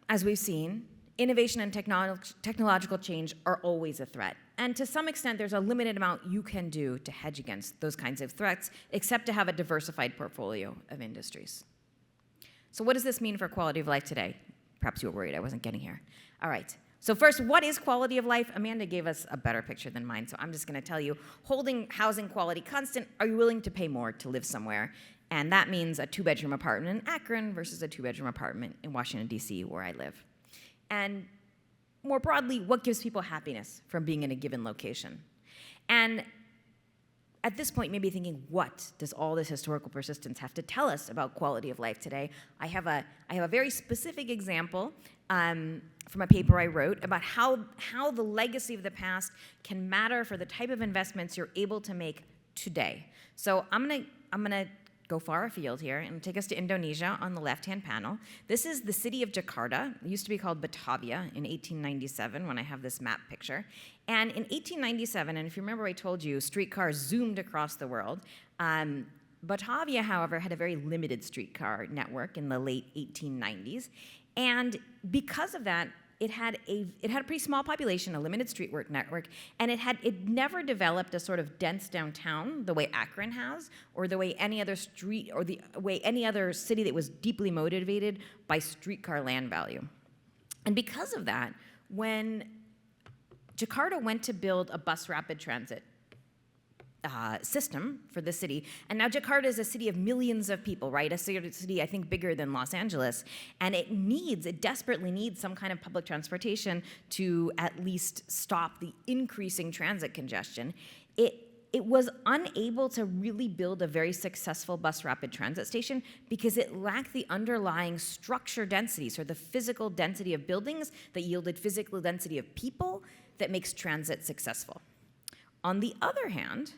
as we've seen, innovation and technological change are always a threat. And to some extent, there's a limited amount you can do to hedge against those kinds of threats, except to have a diversified portfolio of industries. So what does this mean for quality of life today? Perhaps you were worried I wasn't getting here. All right. So first, what is quality of life? Amanda gave us a better picture than mine, so I'm just going to tell you, holding housing quality constant, are you willing to pay more to live somewhere? And that means a 2-bedroom apartment in Akron versus a 2-bedroom apartment in Washington, D.C., where I live. And more broadly, what gives people happiness from being in a given location? And at this point, maybe thinking, what does all this historical persistence have to tell us about quality of life today? I have a very specific example from a paper I wrote about how the legacy of the past can matter for the type of investments you're able to make today. So I'm gonna go far afield here and take us to Indonesia on the left-hand panel. This is the city of Jakarta. It used to be called Batavia in 1897 when I have this map picture. And in 1897, and if you remember I told you, streetcars zoomed across the world. Batavia, however, had a very limited streetcar network in the late 1890s. And because of that, it had a pretty small population, a limited street network, and it never developed a sort of dense downtown the way Akron has, or the way any other street, or the way any other city that was deeply motivated by streetcar land value. And because of that, when Jakarta went to build a bus rapid transit system for the city, and now Jakarta is a city of millions of people, right? A city, I think, bigger than Los Angeles, and it desperately needs some kind of public transportation to at least stop the increasing transit congestion. It it was unable to really build a very successful bus rapid transit station because it lacked the underlying structure densities, or the physical density of buildings that yielded physical density of people that makes transit successful. On the other hand,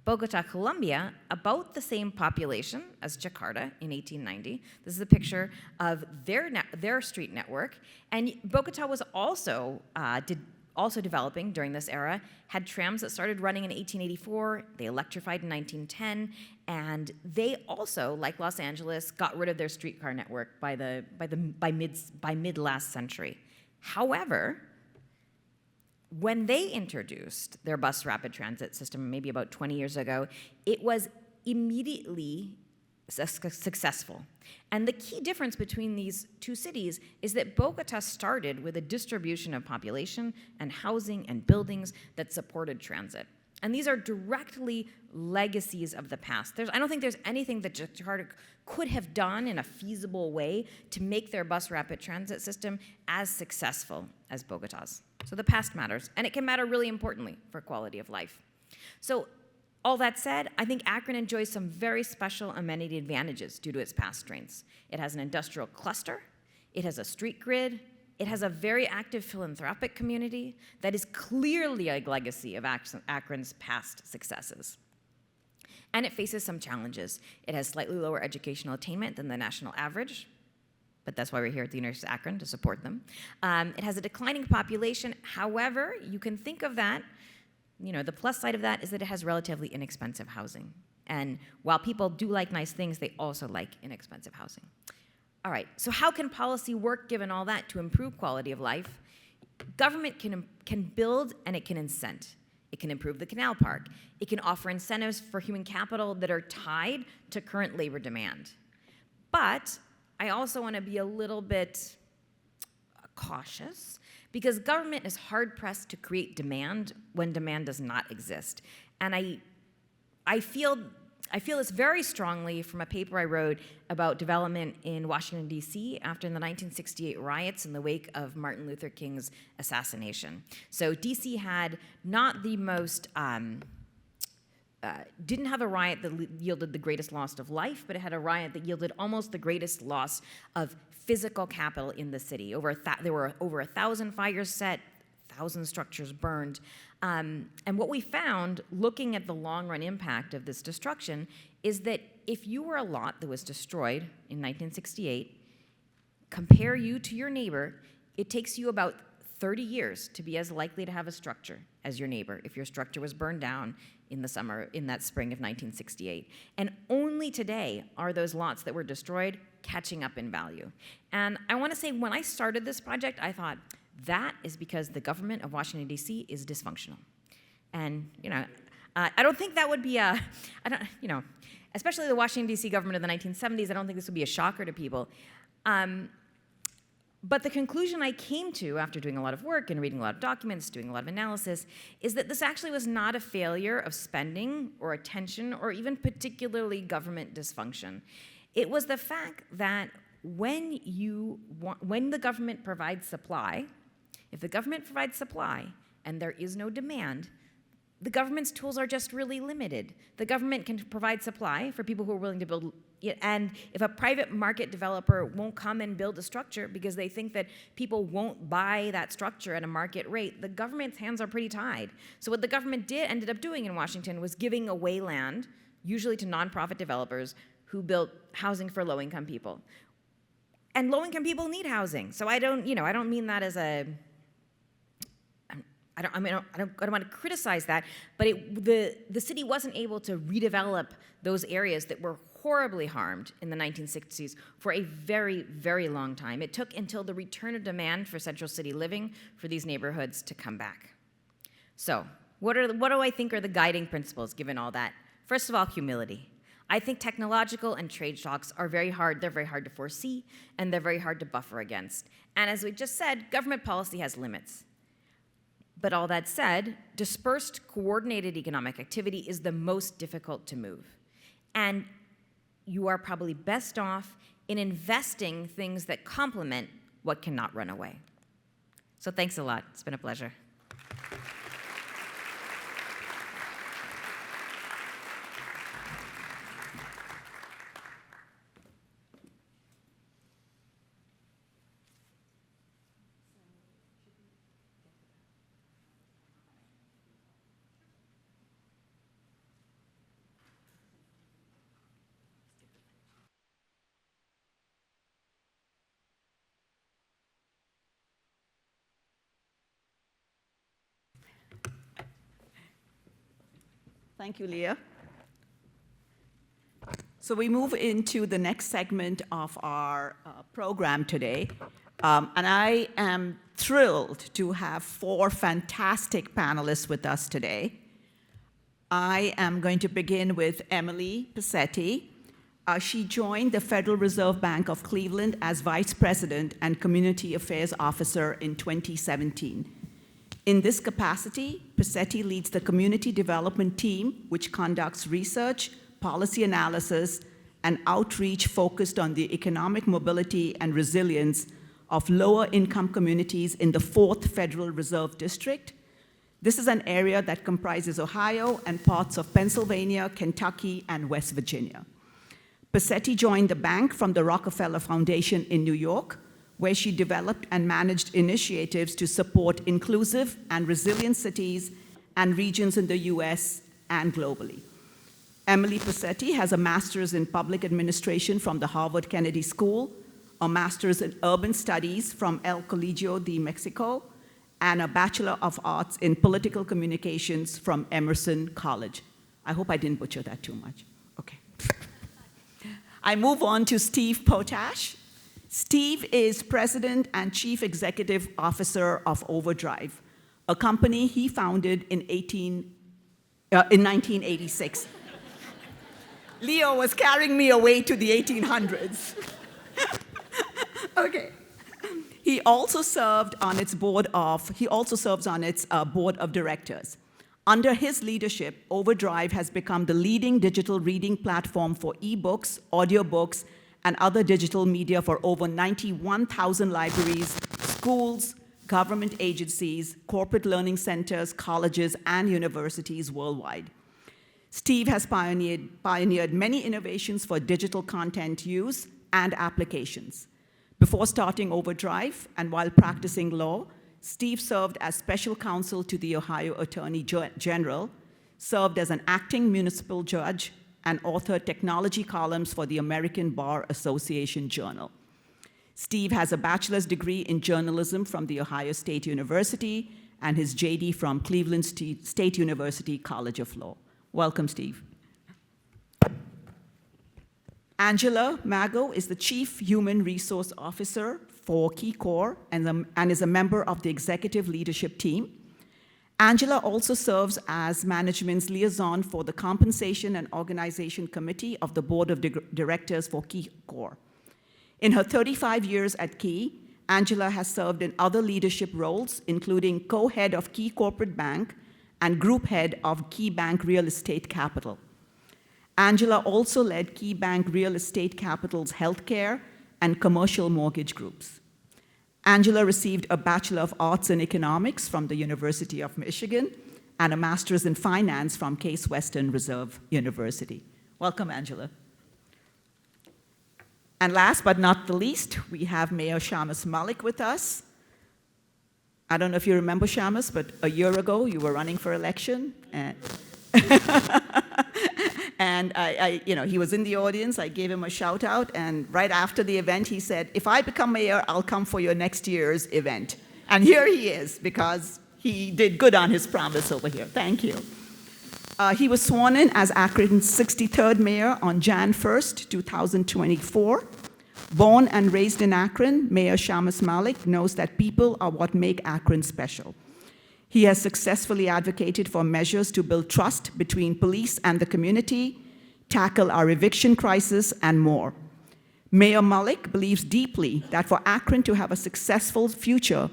Bogota, Colombia, about the same population as Jakarta in 1890. This is a picture of their street network. And Bogota was also developing during this era, had trams that started running in 1884, they electrified in 1910, and they also, like Los Angeles, got rid of their streetcar network by mid last century. However, when they introduced their bus rapid transit system, maybe about 20 years ago, it was immediately successful. And the key difference between these two cities is that Bogota started with a distribution of population and housing and buildings that supported transit. And these are directly legacies of the past. I don't think there's anything that Jakarta could have done in a feasible way to make their bus rapid transit system as successful as Bogota's. So the past matters, and it can matter really importantly for quality of life. So all that said, I think Akron enjoys some very special amenity advantages due to its past strengths. It has an industrial cluster, it has a street grid, it has a very active philanthropic community that is clearly a legacy of Akron's past successes. And it faces some challenges. It has slightly lower educational attainment than the national average, but that's why we're here at the University of Akron, to support them. It has a declining population. However, you can think of that, the plus side of that is that it has relatively inexpensive housing. And while people do like nice things, they also like inexpensive housing. All right, so how can policy work given all that to improve quality of life? Government can build and it can incent. It can improve the canal park. It can offer incentives for human capital that are tied to current labor demand. But I also want to be a little bit cautious because government is hard-pressed to create demand when demand does not exist. And I feel this very strongly from a paper I wrote about development in Washington, D.C. after the 1968 riots in the wake of Martin Luther King's assassination. So D.C. had not the most, didn't have a riot that yielded the greatest loss of life, but it had a riot that yielded almost the greatest loss of physical capital in the city. There were over 1,000 fires set, 1,000 structures burned. And what we found, looking at the long-run impact of this destruction, is that if you were a lot that was destroyed in 1968, compare you to your neighbor, it takes you about 30 years to be as likely to have a structure as your neighbor if your structure was burned down in that spring of 1968. And only today are those lots that were destroyed catching up in value. And I want to say, when I started this project, I thought, that is because the government of Washington, D.C. is dysfunctional. And, I don't think that would be especially the Washington, D.C. government of the 1970s, I don't think this would be a shocker to people. But the conclusion I came to after doing a lot of work and reading a lot of documents, doing a lot of analysis, is that this actually was not a failure of spending or attention or even particularly government dysfunction. It was the fact that when the government provides supply, if the government provides supply and there is no demand, the government's tools are just really limited. The government can provide supply for people who are willing to build, and if a private market developer won't come and build a structure because they think that people won't buy that structure at a market rate, the government's hands are pretty tied. So what the government ended up doing in Washington was giving away land, usually to nonprofit developers who built housing for low-income people. And low-income people need housing. So I don't mean that as a, I don't want to criticize that, but the city wasn't able to redevelop those areas that were horribly harmed in the 1960s for a very, very long time. It took until the return of demand for central city living for these neighborhoods to come back. So what do I think are the guiding principles given all that? First of all, humility. I think technological and trade shocks are very hard. They're very hard to foresee, and they're very hard to buffer against. And as we just said, government policy has limits. But all that said, dispersed, coordinated economic activity is the most difficult to move. And you are probably best off in investing things that complement what cannot run away. So thanks a lot. It's been a pleasure. Thank you, Leah. So we move into the next segment of our program today. And I am thrilled to have 4 fantastic panelists with us today. I am going to begin with Emily Passetti. She joined the Federal Reserve Bank of Cleveland as Vice President and Community Affairs Officer in 2017. In this capacity, Passetti leads the Community Development Team, which conducts research, policy analysis, and outreach focused on the economic mobility and resilience of lower-income communities in the 4th Federal Reserve District. This is an area that comprises Ohio and parts of Pennsylvania, Kentucky, and West Virginia. Passetti joined the bank from the Rockefeller Foundation in New York, where she developed and managed initiatives to support inclusive and resilient cities and regions in the US and globally. Emily Passetti has a master's in public administration from the Harvard Kennedy School, a master's in urban studies from El Colegio de Mexico, and a Bachelor of Arts in political communications from Emerson College. I hope I didn't butcher that too much. Okay. I move on to Steve Potash. Steve is President and Chief Executive Officer of Overdrive, a company he founded in 1986. Leo was carrying me away to the 1800s. Okay. He also serves on its board of directors. Under his leadership, Overdrive has become the leading digital reading platform for ebooks, audiobooks, and other digital media for over 91,000 libraries, schools, government agencies, corporate learning centers, colleges, and universities worldwide. Steve has pioneered many innovations for digital content use and applications. Before starting Overdrive and while practicing law, Steve served as special counsel to the Ohio Attorney General, served as an acting municipal judge, and authored technology columns for the American Bar Association Journal. Steve has a bachelor's degree in journalism from The Ohio State University and his JD from Cleveland State University College of Law. Welcome, Steve. Angela Mago is the Chief Human Resource Officer for KeyCorp and is a member of the executive leadership team. Angela also serves as management's liaison for the Compensation and Organization Committee of the Board of Directors for KeyCorp. In her 35 years at Key, Angela has served in other leadership roles, including co-head of Key Corporate Bank and group head of Key Bank Real Estate Capital. Angela also led Key Bank Real Estate Capital's healthcare and commercial mortgage groups. Angela received a Bachelor of Arts in Economics from the University of Michigan and a Master's in Finance from Case Western Reserve University. Welcome, Angela. And last but not the least, we have Mayor Shamus Malik with us. I don't know if you remember Shamus, but a year ago you were running for election, and he was in the audience. I gave him a shout out, and right after the event, he said, "If I become mayor, I'll come for your next year's event." And here he is, because he did good on his promise over here. Thank you. He was sworn in as Akron's 63rd mayor on Jan 1st, 2024. Born and raised in Akron, Mayor Shamus Malik knows that people are what make Akron special. He has successfully advocated for measures to build trust between police and the community, tackle our eviction crisis, and more. Mayor Malik believes deeply that for Akron to have a successful future,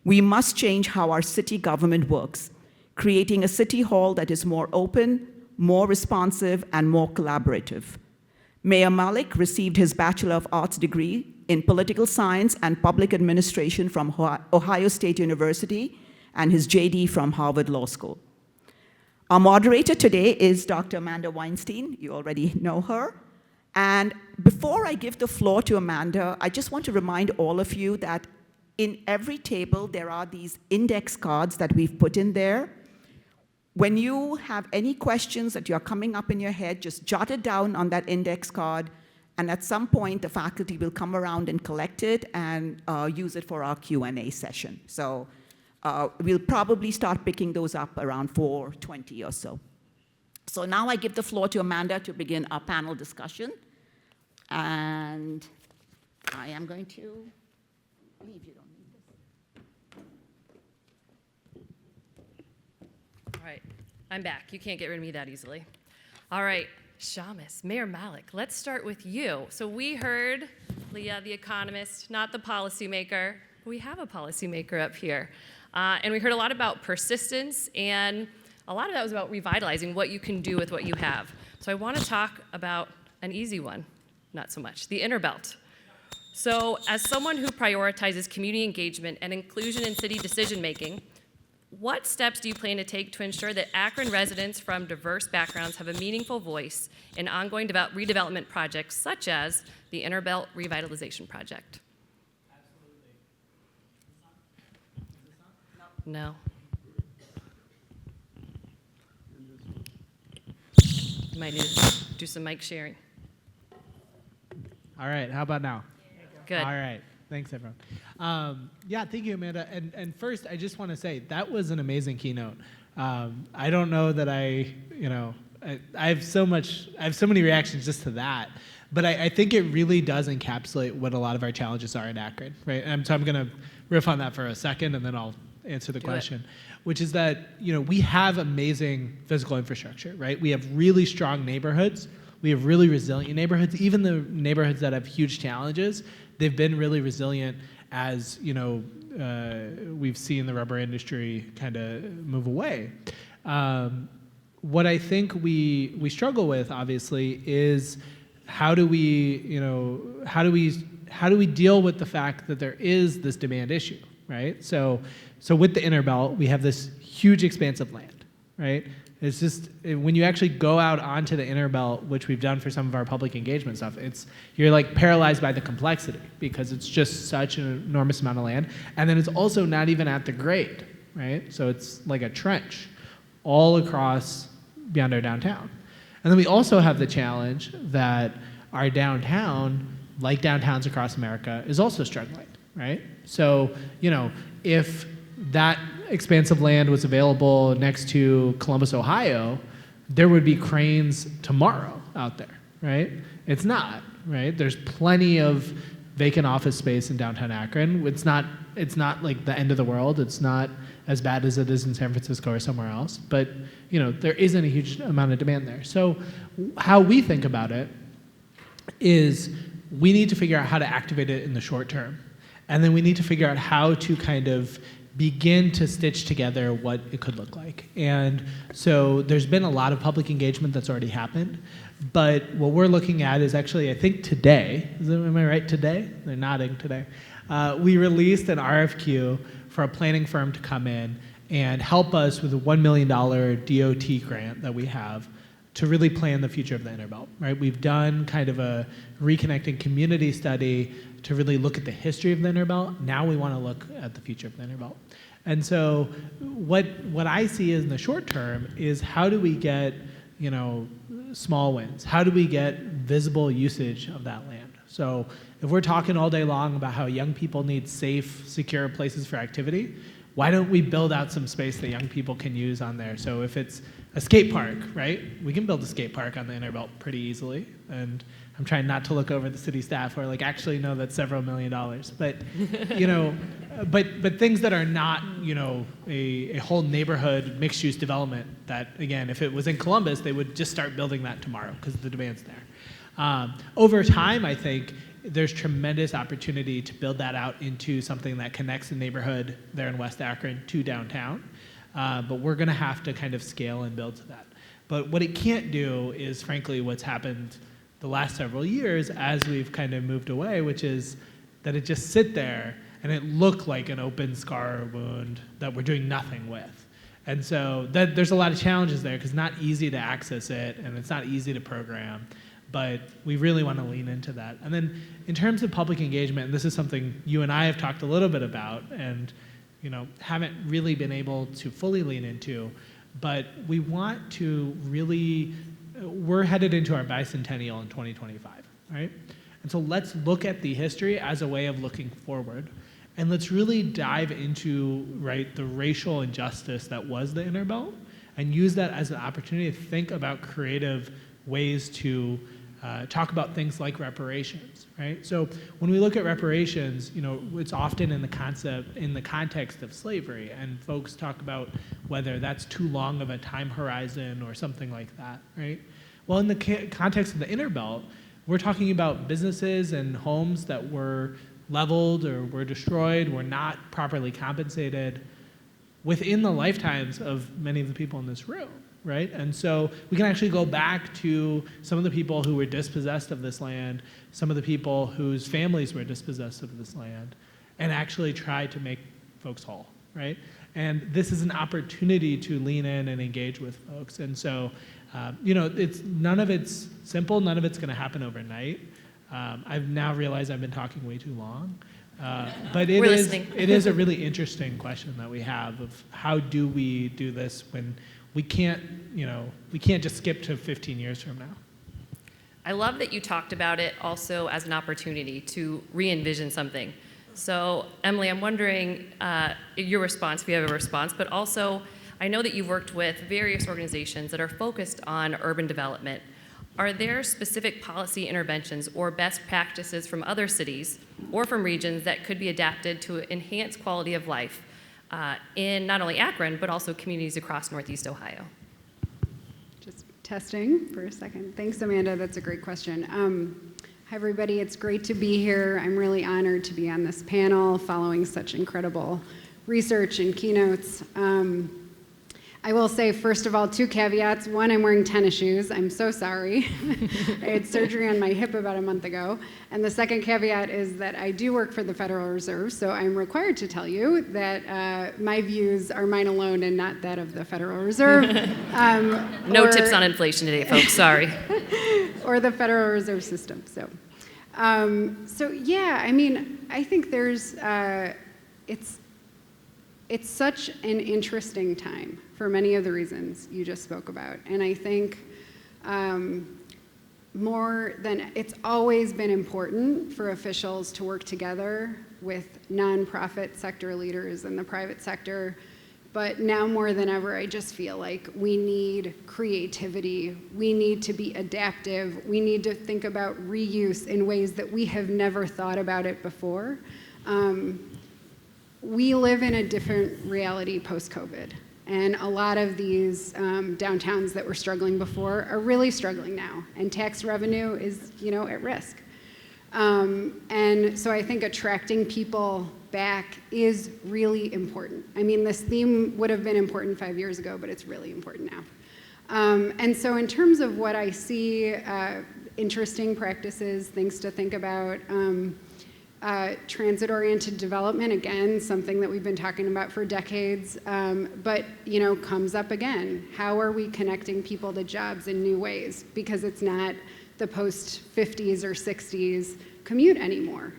we must change how our city government works, creating a city hall that is more open, more responsive, and more collaborative. Mayor Malik received his Bachelor of Arts degree in political science and public administration from Ohio State University and his JD from Harvard Law School. Our moderator today is Dr. Amanda Weinstein. You already know her. And before I give the floor to Amanda, I just want to remind all of you that in every table, there are these index cards that we've put in there. When you have any questions that are coming up in your head, just jot it down on that index card, and at some point, the faculty will come around and collect it and use it for our Q&A session. So we'll probably start picking those up around 4:20 or so. So now I give the floor to Amanda to begin our panel discussion. And I am going to leave. You don't need this. All right, I'm back. You can't get rid of me that easily. All right, Shamus, Mayor Malik, let's start with you. So we heard Leah, the economist, not the policymaker. We have a policymaker up here. And we heard a lot about persistence, and a lot of that was about revitalizing what you can do with what you have. So I want to talk about an easy one, not so much, the inner belt. So as someone who prioritizes community engagement and inclusion in city decision-making, what steps do you plan to take to ensure that Akron residents from diverse backgrounds have a meaningful voice in ongoing redevelopment projects such as the Inner Belt Revitalization Project? No. You might need to do some mic sharing. All right, how about now? Good. All right, thanks everyone. Yeah, thank you, Amanda. And first, I just want to say that was an amazing keynote. I don't know that I have so many reactions just to that, but I think it really does encapsulate what a lot of our challenges are in Akron, right? And so I'm going to riff on that for a second, and then I'll answer the question, which is that we have amazing physical infrastructure, right? We have really strong neighborhoods. We have really resilient neighborhoods. Even the neighborhoods that have huge challenges, they've been really resilient as we've seen the rubber industry kind of move away. What I think we struggle with, obviously, is how do we deal with the fact that there is this demand issue, right? So with the Inner Belt, we have this huge expanse of land, right? It's just, when you actually go out onto the Inner Belt, which we've done for some of our public engagement stuff, you're like paralyzed by the complexity because it's just such an enormous amount of land. And then it's also not even at the grade, right? So it's like a trench all across beyond our downtown. And then we also have the challenge that our downtown, like downtowns across America, is also struggling, right? So, if that expansive land was available next to Columbus, Ohio, there would be cranes tomorrow out there, right? It's not, right? There's plenty of vacant office space in downtown Akron. It's not like the end of the world. It's not as bad as it is in San Francisco or somewhere else, but there isn't a huge amount of demand there. So how we think about it is we need to figure out how to activate it in the short term. And then we need to figure out how to kind of begin to stitch together what it could look like. And so there's been a lot of public engagement that's already happened, but what we're looking at is actually, I think today, am I right, today? They're nodding today. We released an RFQ for a planning firm to come in and help us with a $1 million DOT grant that we have to really plan the future of the Inner Belt, right? We've done kind of a reconnecting community study to really look at the history of the Inner Belt. Now we want to look at the future of the Inner Belt. And so what I see in the short term is how do we get, small wins? How do we get visible usage of that land? So if we're talking all day long about how young people need safe, secure places for activity, why don't we build out some space that young people can use on there? So if it's a skate park, right? We can build a skate park on the Inner Belt pretty easily. And I'm trying not to look over the city staff or actually know that's several $1 million. But, but things that are not, a whole neighborhood mixed use development that, again, if it was in Columbus, they would just start building that tomorrow because the demand's there. Over time, I think there's tremendous opportunity to build that out into something that connects the neighborhood there in West Akron to downtown. But we're going to have to kind of scale and build to that. But what it can't do is, frankly, what's happened the last several years as we've kind of moved away, which is that it just sit there and it looked like an open scar or wound that we're doing nothing with. And so there's a lot of challenges there because it's not easy to access it and it's not easy to program. But we really want to lean into that. And then in terms of public engagement, and this is something you and I have talked a little bit about and haven't really been able to fully lean into, but we want to really, we're headed into our bicentennial in 2025, right? And so let's look at the history as a way of looking forward. And let's really dive into, right, the racial injustice that was the Inner Belt and use that as an opportunity to think about creative ways to talk about things like reparations, right? So when we look at reparations, it's often in the context of slavery, and folks talk about whether that's too long of a time horizon or something like that, right? Well, in the context of the Inner Belt, we're talking about businesses and homes that were leveled or were destroyed, were not properly compensated within the lifetimes of many of the people in this room, right? And so we can actually go back to some of the people who were dispossessed of this land, some of the people whose families were dispossessed of this land, and actually try to make folks whole, right? And this is an opportunity to lean in and engage with folks. And so, none of it's simple, none of it's gonna happen overnight. I've now realized I've been talking way too long. But it is a really interesting question that we have of how do we do this when we can't just skip to 15 years from now. I love that you talked about it also as an opportunity to re-envision something. So, Emily, I'm wondering your response, if you have a response, but also I know that you've worked with various organizations that are focused on urban development. Are there specific policy interventions or best practices from other cities or from regions that could be adapted to enhance quality of life in not only Akron, but also communities across Northeast Ohio? Just testing for a second. Thanks, Amanda. That's a great question. Hi, everybody. It's great to be here. I'm really honored to be on this panel following such incredible research and keynotes. I will say, first of all, 2 caveats. One, I'm wearing tennis shoes. I'm so sorry. I had surgery on my hip about a month ago. And the second caveat is that I do work for the Federal Reserve, so I'm required to tell you that my views are mine alone and not that of the Federal Reserve. No tips on inflation today, folks. Sorry. Or the Federal Reserve System. So yeah, I mean, I think there's, it's such an interesting time for many of the reasons you just spoke about. And I think more than, it's always been important for officials to work together with nonprofit sector leaders in the private sector. But now more than ever, I just feel like we need creativity. We need to be adaptive. We need to think about reuse in ways that we have never thought about it before. We live in a different reality post-COVID, and a lot of these downtowns that were struggling before are really struggling now, and tax revenue is, at risk. And so I think attracting people back is really important. I mean, this theme would have been important 5 years ago, but it's really important now. And so in terms of what I see, interesting practices, things to think about, transit-oriented development, again, something that we've been talking about for decades, but comes up again. How are we connecting people to jobs in new ways? Because it's not the post-50s or 60s commute anymore.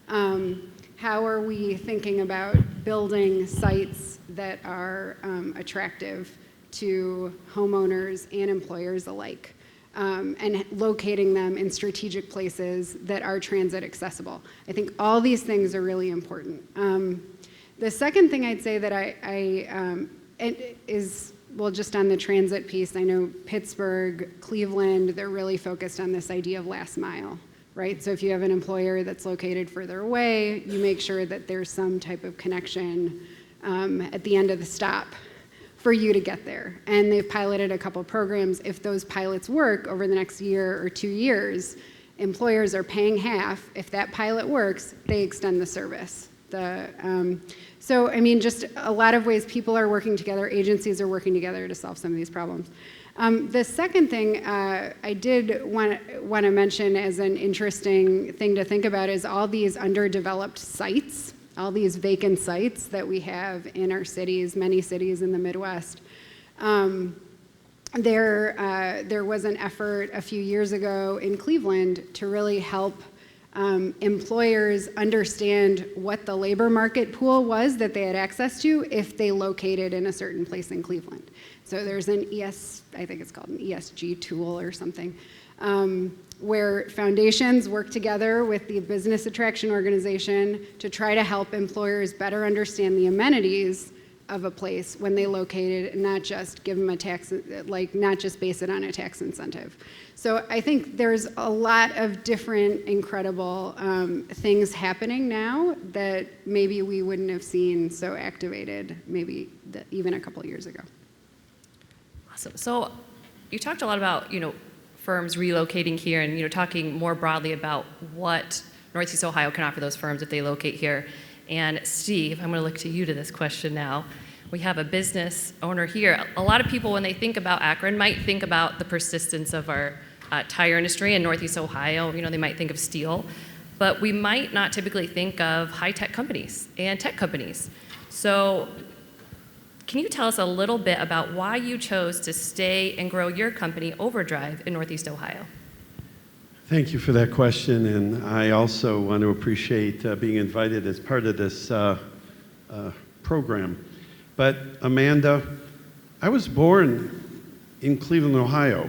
How are we thinking about building sites that are attractive to homeowners and employers alike? And locating them in strategic places that are transit accessible. I think all these things are really important. The second thing I'd say that just on the transit piece, I know Pittsburgh, Cleveland, they're really focused on this idea of last mile, right? So if you have an employer that's located further away, you make sure that there's some type of connection at the end of the stop for you to get there. And they've piloted a couple programs. If those pilots work over the next year or 2 years, employers are paying half. If that pilot works, they extend the service. So, I mean, just a lot of ways people are working together, agencies are working together to solve some of these problems. The second thing I did want to mention as an interesting thing to think about is all these underdeveloped sites, all these vacant sites that we have in our cities, many cities in the Midwest. There was an effort a few years ago in Cleveland to really help employers understand what the labor market pool was that they had access to if they located in a certain place in Cleveland. So there's an I think it's called an ESG tool or something, where foundations work together with the business attraction organization to try to help employers better understand the amenities of a place when they locate it, and not just give them a tax, like not just base it on a tax incentive. So I think there's a lot of different incredible things happening now that maybe we wouldn't have seen so activated maybe even a couple of years ago. Awesome. So you talked a lot about, firms relocating here and, talking more broadly about what Northeast Ohio can offer those firms if they locate here. And Steve, I'm going to look to you to this question now. We have a business owner here. A lot of people, when they think about Akron, might think about the persistence of our tire industry in Northeast Ohio. They might think of steel, but we might not typically think of high-tech companies and tech companies. So can you tell us a little bit about why you chose to stay and grow your company, Overdrive, in Northeast Ohio? Thank you for that question, and I also want to appreciate being invited as part of this program. But Amanda, I was born in Cleveland, Ohio.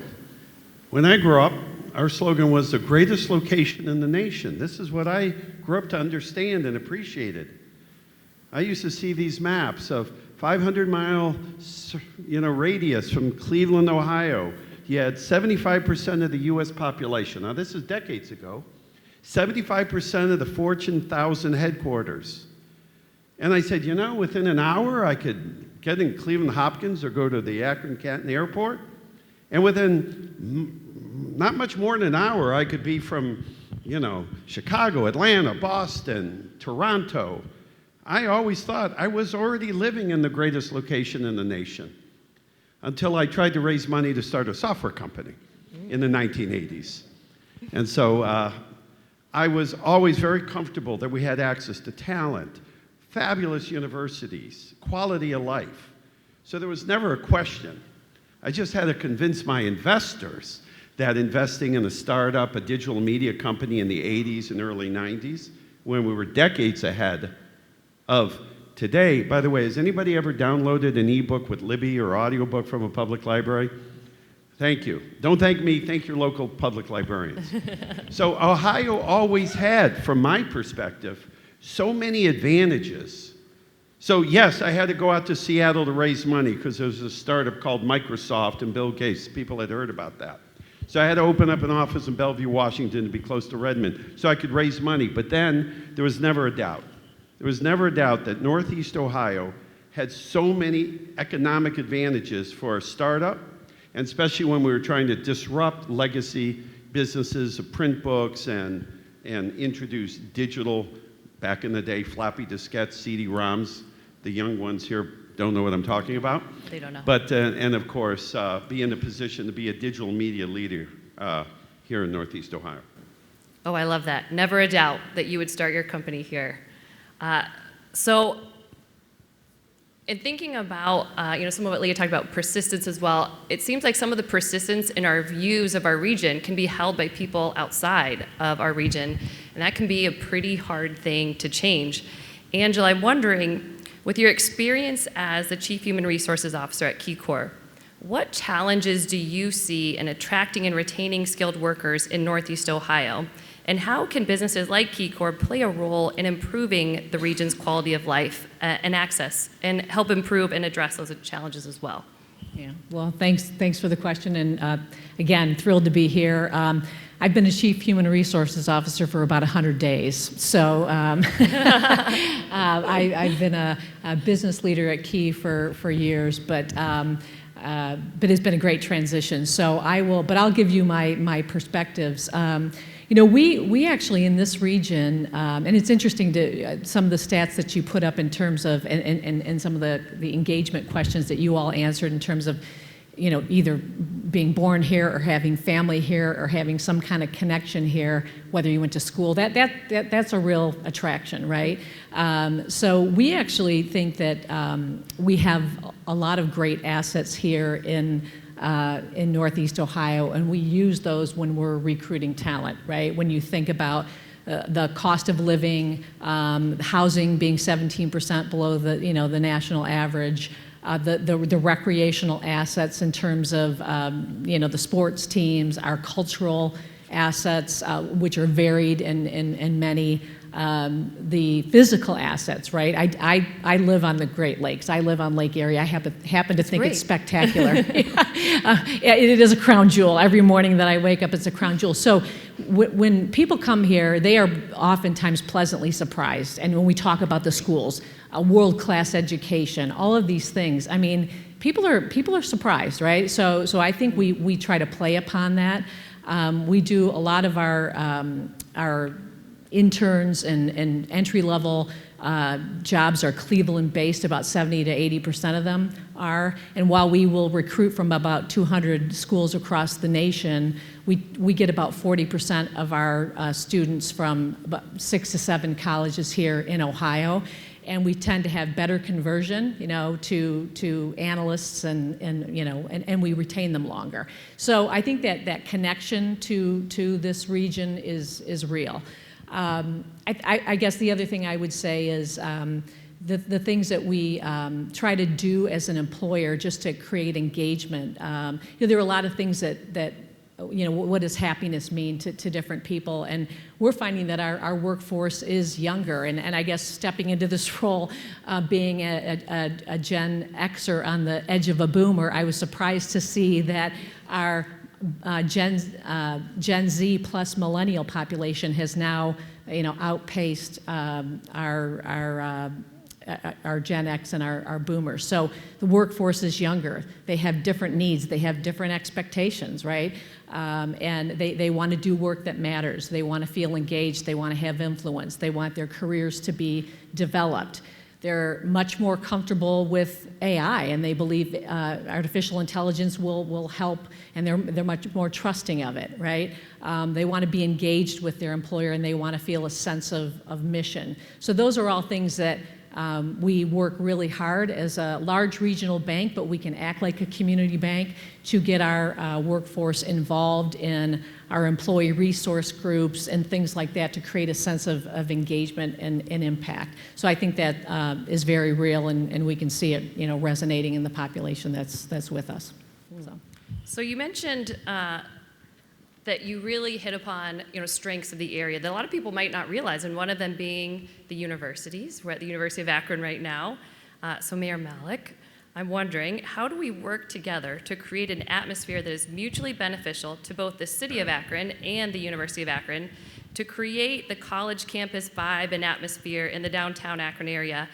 When I grew up, our slogan was the greatest location in the nation. This is what I grew up to understand and appreciated. I used to see these maps of 500-mile radius from Cleveland, Ohio. You had 75% of the U.S. population. Now, this is decades ago. 75% of the Fortune 1000 headquarters. And I said, within an hour, I could get in Cleveland Hopkins or go to the Akron Canton Airport. And within not much more than an hour, I could be from, Chicago, Atlanta, Boston, Toronto. I always thought I was already living in the greatest location in the nation, until I tried to raise money to start a software company in the 1980s. And so I was always very comfortable that we had access to talent, fabulous universities, quality of life. So there was never a question. I just had to convince my investors that investing in a startup, a digital media company in the 80s and early 90s, when we were decades ahead of today. By the way, has anybody ever downloaded an ebook with Libby or audiobook from a public library? Thank you. Don't thank me, thank your local public librarians. So Ohio always had, from my perspective, so many advantages. So yes, I had to go out to Seattle to raise money because there was a startup called Microsoft and Bill Gates. People had heard about that. So I had to open up an office in Bellevue, Washington to be close to Redmond so I could raise money. But then there was never a doubt. There was never a doubt that Northeast Ohio had so many economic advantages for a startup, and especially when we were trying to disrupt legacy businesses of print books and introduce digital, back in the day, floppy diskettes, CD-ROMs. The young ones here don't know what I'm talking about. They don't know. But, and of course, be in a position to be a digital media leader here in Northeast Ohio. Oh, I love that. Never a doubt that you would start your company here. So in thinking about, some of what Leah talked about, persistence as well, it seems like some of the persistence in our views of our region can be held by people outside of our region, and that can be a pretty hard thing to change. Angela, I'm wondering, with your experience as the Chief Human Resources Officer at KeyCorp, what challenges do you see in attracting and retaining skilled workers in Northeast Ohio? And how can businesses like KeyCorp play a role in improving the region's quality of life and access, and help improve and address those challenges as well? Yeah, well, thanks for the question, and again, thrilled to be here. I've been a Chief Human Resources Officer for about 100 days, so I've been a business leader at Key for years, but it's been a great transition. So I'll give you my perspectives. We actually in this region, and it's interesting to some of the stats that you put up in terms of, and some of the engagement questions that you all answered in terms of, either being born here or having family here or having some kind of connection here, whether you went to school, that's a real attraction, right? So we actually think that we have a lot of great assets here in Northeast Ohio, and we use those when we're recruiting talent, right? When you think about the cost of living, housing being 17% below the national average, the recreational assets in terms of the sports teams, our cultural assets, which are varied and many, the physical assets, right? I live on the Great Lakes. I live on Lake Erie. I happen to think it's spectacular. It is a crown jewel. Every morning that I wake up, it's a crown jewel. So when people come here, they are oftentimes pleasantly surprised. And when we talk about the schools, a world-class education, all of these things, I mean, people are surprised, right? So I think we try to play upon that. We do a lot of our interns and entry-level jobs are Cleveland-based. About 70 to 80% of them are. And while we will recruit from about 200 schools across the nation, we get about 40% of our students from about 6 to 7 colleges here in Ohio. And we tend to have better conversion, to analysts and we retain them longer. So I think that connection to this region is real. I guess the other thing I would say is the things that we try to do as an employer just to create engagement. There are a lot of things that what does happiness mean to different people? And we're finding that our workforce is younger. And I guess stepping into this role, being a Gen Xer on the edge of a boomer, I was surprised to see that our Gen Z plus millennial population has now, outpaced our Gen X and our boomers. So the workforce is younger. They have different needs. They have different expectations, right? And they want to do work that matters. They want to feel engaged. They want to have influence. They want their careers to be developed. They're much more comfortable with AI, and they believe artificial intelligence will help, and they're much more trusting of it, right? They want to be engaged with their employer, and they want to feel a sense of mission. So those are all things that we work really hard as a large regional bank, but we can act like a community bank to get our workforce involved in our employee resource groups and things like that to create a sense of engagement and impact. So I think that is very real, and we can see it resonating in the population that's with us. So you mentioned that you really hit upon strengths of the area that a lot of people might not realize, and one of them being the universities. We're at the University of Akron right now. So Mayor Malik, I'm wondering, how do we work together to create an atmosphere that is mutually beneficial to both the city of Akron and the University of Akron to create the college campus vibe and atmosphere in the downtown Akron area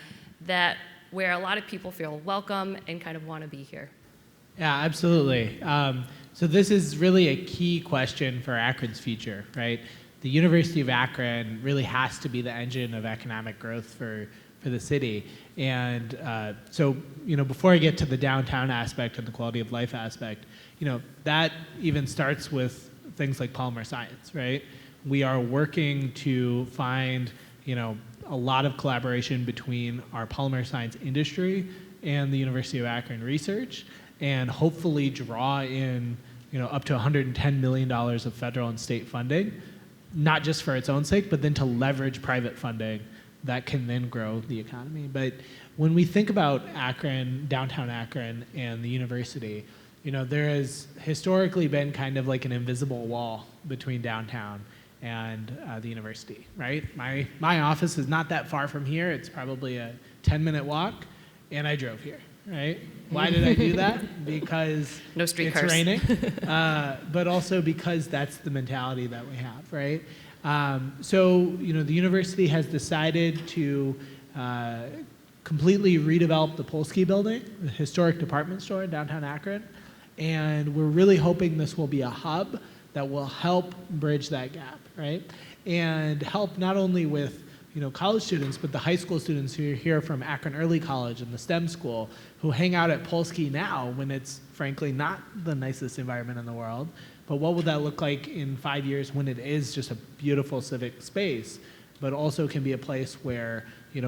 where a lot of people feel welcome and kind of want to be here? Yeah, absolutely. So this is really a key question for Akron's future, right? The University of Akron really has to be the engine of economic growth for the city. And so, before I get to the downtown aspect and the quality of life aspect, that even starts with things like polymer science, right? We are working to find, a lot of collaboration between our polymer science industry and the University of Akron research, and hopefully draw in up to $110 million of federal and state funding, not just for its own sake, but then to leverage private funding that can then grow the economy. But when we think about Akron, downtown Akron, and the university, there has historically been kind of like an invisible wall between downtown and the university, right? My office is not that far from here. It's probably a 10-minute walk, and I drove here. Right? Why did I do that? Because no streetcars. It's raining, but also because that's the mentality that we have, right? So, the university has decided to completely redevelop the Polsky building, the historic department store in downtown Akron, and we're really hoping this will be a hub that will help bridge that gap, right? And help not only with college students, but the high school students who are here from Akron Early College and the STEM school who hang out at Polsky now when it's frankly not the nicest environment in the world. But what will that look like in 5 years when it is just a beautiful civic space, but also can be a place where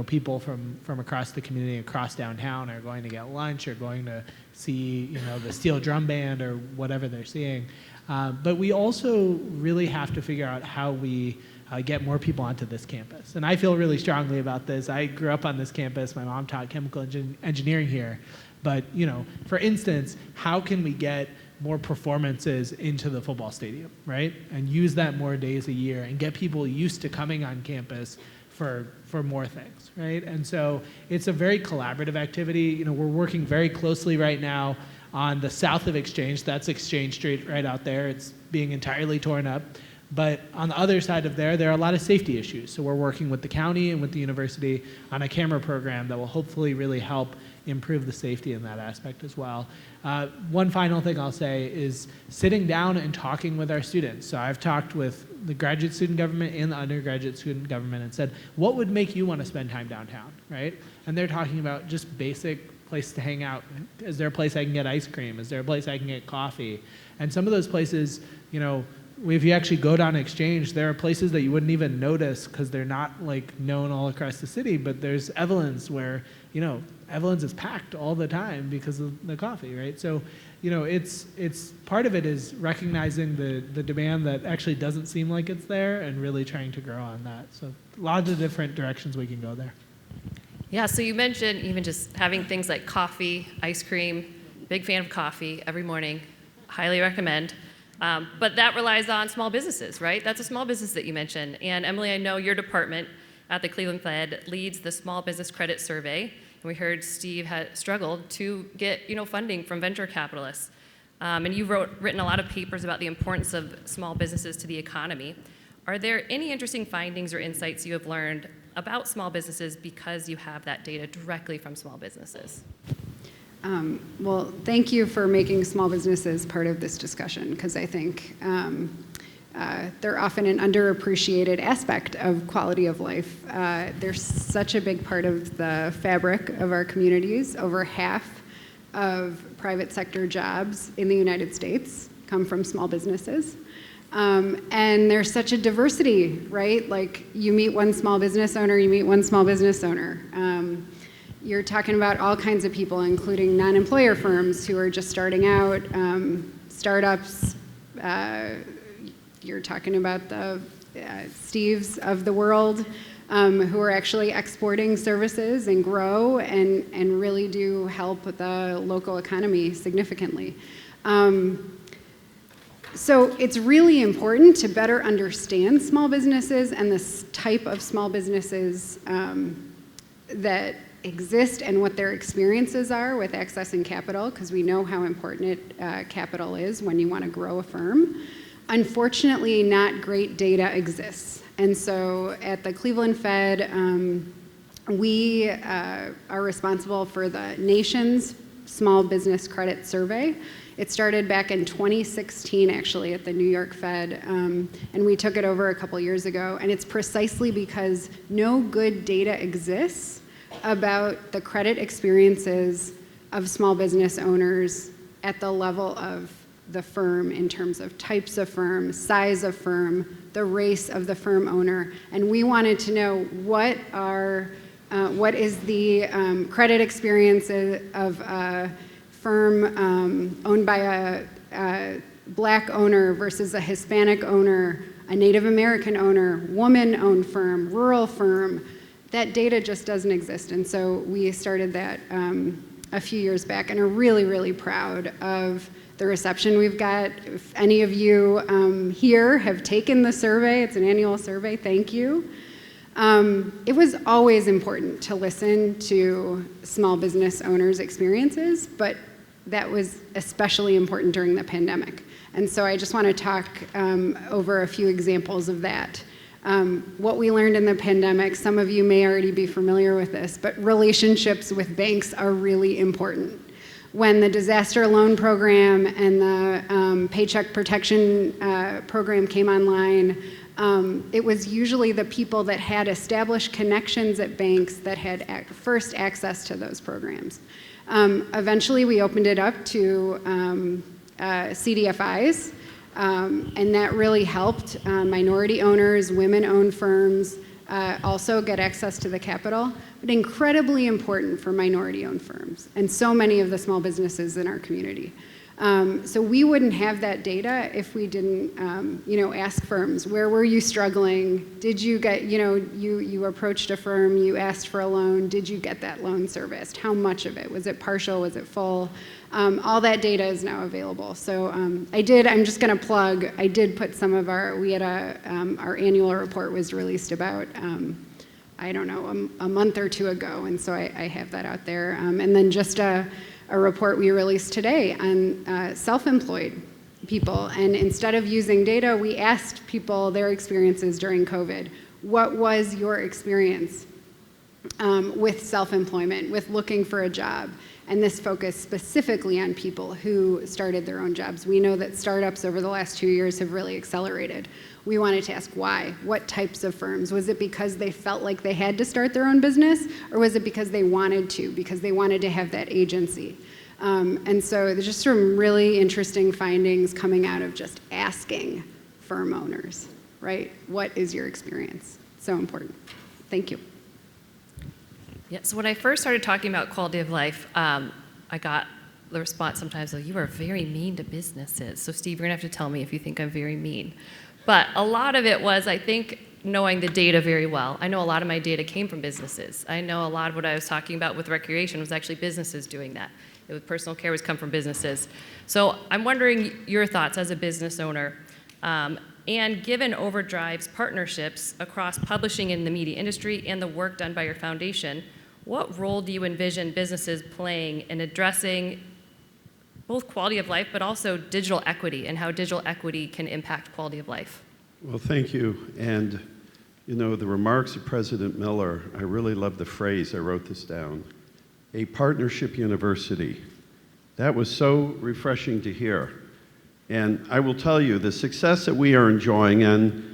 people from across the community, across downtown, are going to get lunch or going to see the steel drum band or whatever they're seeing. But we also really have to figure out how we get more people onto this campus. And I feel really strongly about this. I grew up on this campus. My mom taught chemical engineering here. But, for instance, how can we get more performances into the football stadium, right? And use that more days a year and get people used to coming on campus for more things, right? And so it's a very collaborative activity. We're working very closely right now on the south of Exchange. That's Exchange Street right out there. It's being entirely torn up. But on the other side of there are a lot of safety issues. So we're working with the county and with the university on a camera program that will hopefully really help improve the safety in that aspect as well. One final thing I'll say is sitting down and talking with our students. So I've talked with the graduate student government and the undergraduate student government and said, what would make you want to spend time downtown, right? And they're talking about just basic place to hang out. Is there a place I can get ice cream? Is there a place I can get coffee? And some of those places, if you actually go down Exchange, there are places that you wouldn't even notice because they're not like known all across the city, but there's Evelyn's where, Evelyn's is packed all the time because of the coffee, right? So, it's part of it is recognizing the demand that actually doesn't seem like it's there and really trying to grow on that. So lots of different directions we can go there. Yeah, so you mentioned even just having things like coffee, ice cream, big fan of coffee every morning, highly recommend. But that relies on small businesses, right? That's a small business that you mentioned. And Emily, I know your department at the Cleveland Fed leads the Small Business Credit Survey. And we heard Steve had struggled to get funding from venture capitalists. And you've written a lot of papers about the importance of small businesses to the economy. Are there any interesting findings or insights you have learned about small businesses because you have that data directly from small businesses? Well, thank you for making small businesses part of this discussion, because I think they're often an underappreciated aspect of quality of life. They're such a big part of the fabric of our communities. Over half of private sector jobs in the United States come from small businesses. And there's such a diversity, right? Like you meet one small business owner, you meet one small business owner. You're talking about all kinds of people, including non-employer firms who are just starting out, startups. You're talking about the Steves of the world who are actually exporting services and grow and really do help the local economy significantly. So it's really important to better understand small businesses and this type of small businesses that exist and what their experiences are with accessing capital, because we know how important capital is when you want to grow a firm. Unfortunately, not great data exists. And so at the Cleveland Fed, we are responsible for the nation's Small Business Credit Survey. It started back in 2016, actually, at the New York Fed, and we took it over a couple years ago. And it's precisely because no good data exists about the credit experiences of small business owners at the level of the firm in terms of types of firm, size of firm, the race of the firm owner. And we wanted to know what is the credit experiences of a firm owned by a Black owner versus a Hispanic owner, a Native American owner, woman-owned firm, rural firm. That data just doesn't exist. And so we started that a few years back and are really, really proud of the reception we've got. If any of you here have taken the survey, it's an annual survey, thank you. It was always important to listen to small business owners' experiences, but that was especially important during the pandemic. And so I just want to talk over a few examples of that. What we learned in the pandemic, some of you may already be familiar with this, but relationships with banks are really important. When the disaster loan program and the paycheck protection program came online, it was usually the people that had established connections at banks that had first access to those programs. Eventually, we opened it up to CDFIs, and that really helped minority owners, women-owned firms also get access to the capital, but incredibly important for minority-owned firms and so many of the small businesses in our community. So we wouldn't have that data if we didn't, ask firms, where were you struggling? Did you get, you approached a firm, you asked for a loan, did you get that loan serviced? How much of it? Was it partial? Was it full? All that data is now available. So I'm just gonna plug, I did put some of our annual report was released about I don't know, a month or two ago, and so I have that out there. And then just a report we released today on self-employed people, and instead of using data, we asked people their experiences during COVID. What was your experience with self-employment, with looking for a job? And this focused specifically on people who started their own jobs. We know that startups over the last 2 years have really accelerated. We wanted to ask why. What types of firms? Was it because they felt like they had to start their own business, or was it because they wanted to have that agency? And so there's just some really interesting findings coming out of just asking firm owners, right? What is your experience? So important. Thank you. Yeah, so when I first started talking about quality of life, I got the response sometimes, oh, you are very mean to businesses. So Steve, you're gonna have to tell me if you think I'm very mean. But a lot of it was, I think, knowing the data very well. I know a lot of my data came from businesses. I know a lot of what I was talking about with recreation was actually businesses doing that. Personal care was come from businesses. So I'm wondering your thoughts as a business owner. And given Overdrive's partnerships across publishing in the media industry and the work done by your foundation, what role do you envision businesses playing in addressing both quality of life, but also digital equity, and how digital equity can impact quality of life? Well, thank you. And, you know, the remarks of President Miller, I really love the phrase, I wrote this down, a partnership university. That was so refreshing to hear. And I will tell you, the success that we are enjoying, and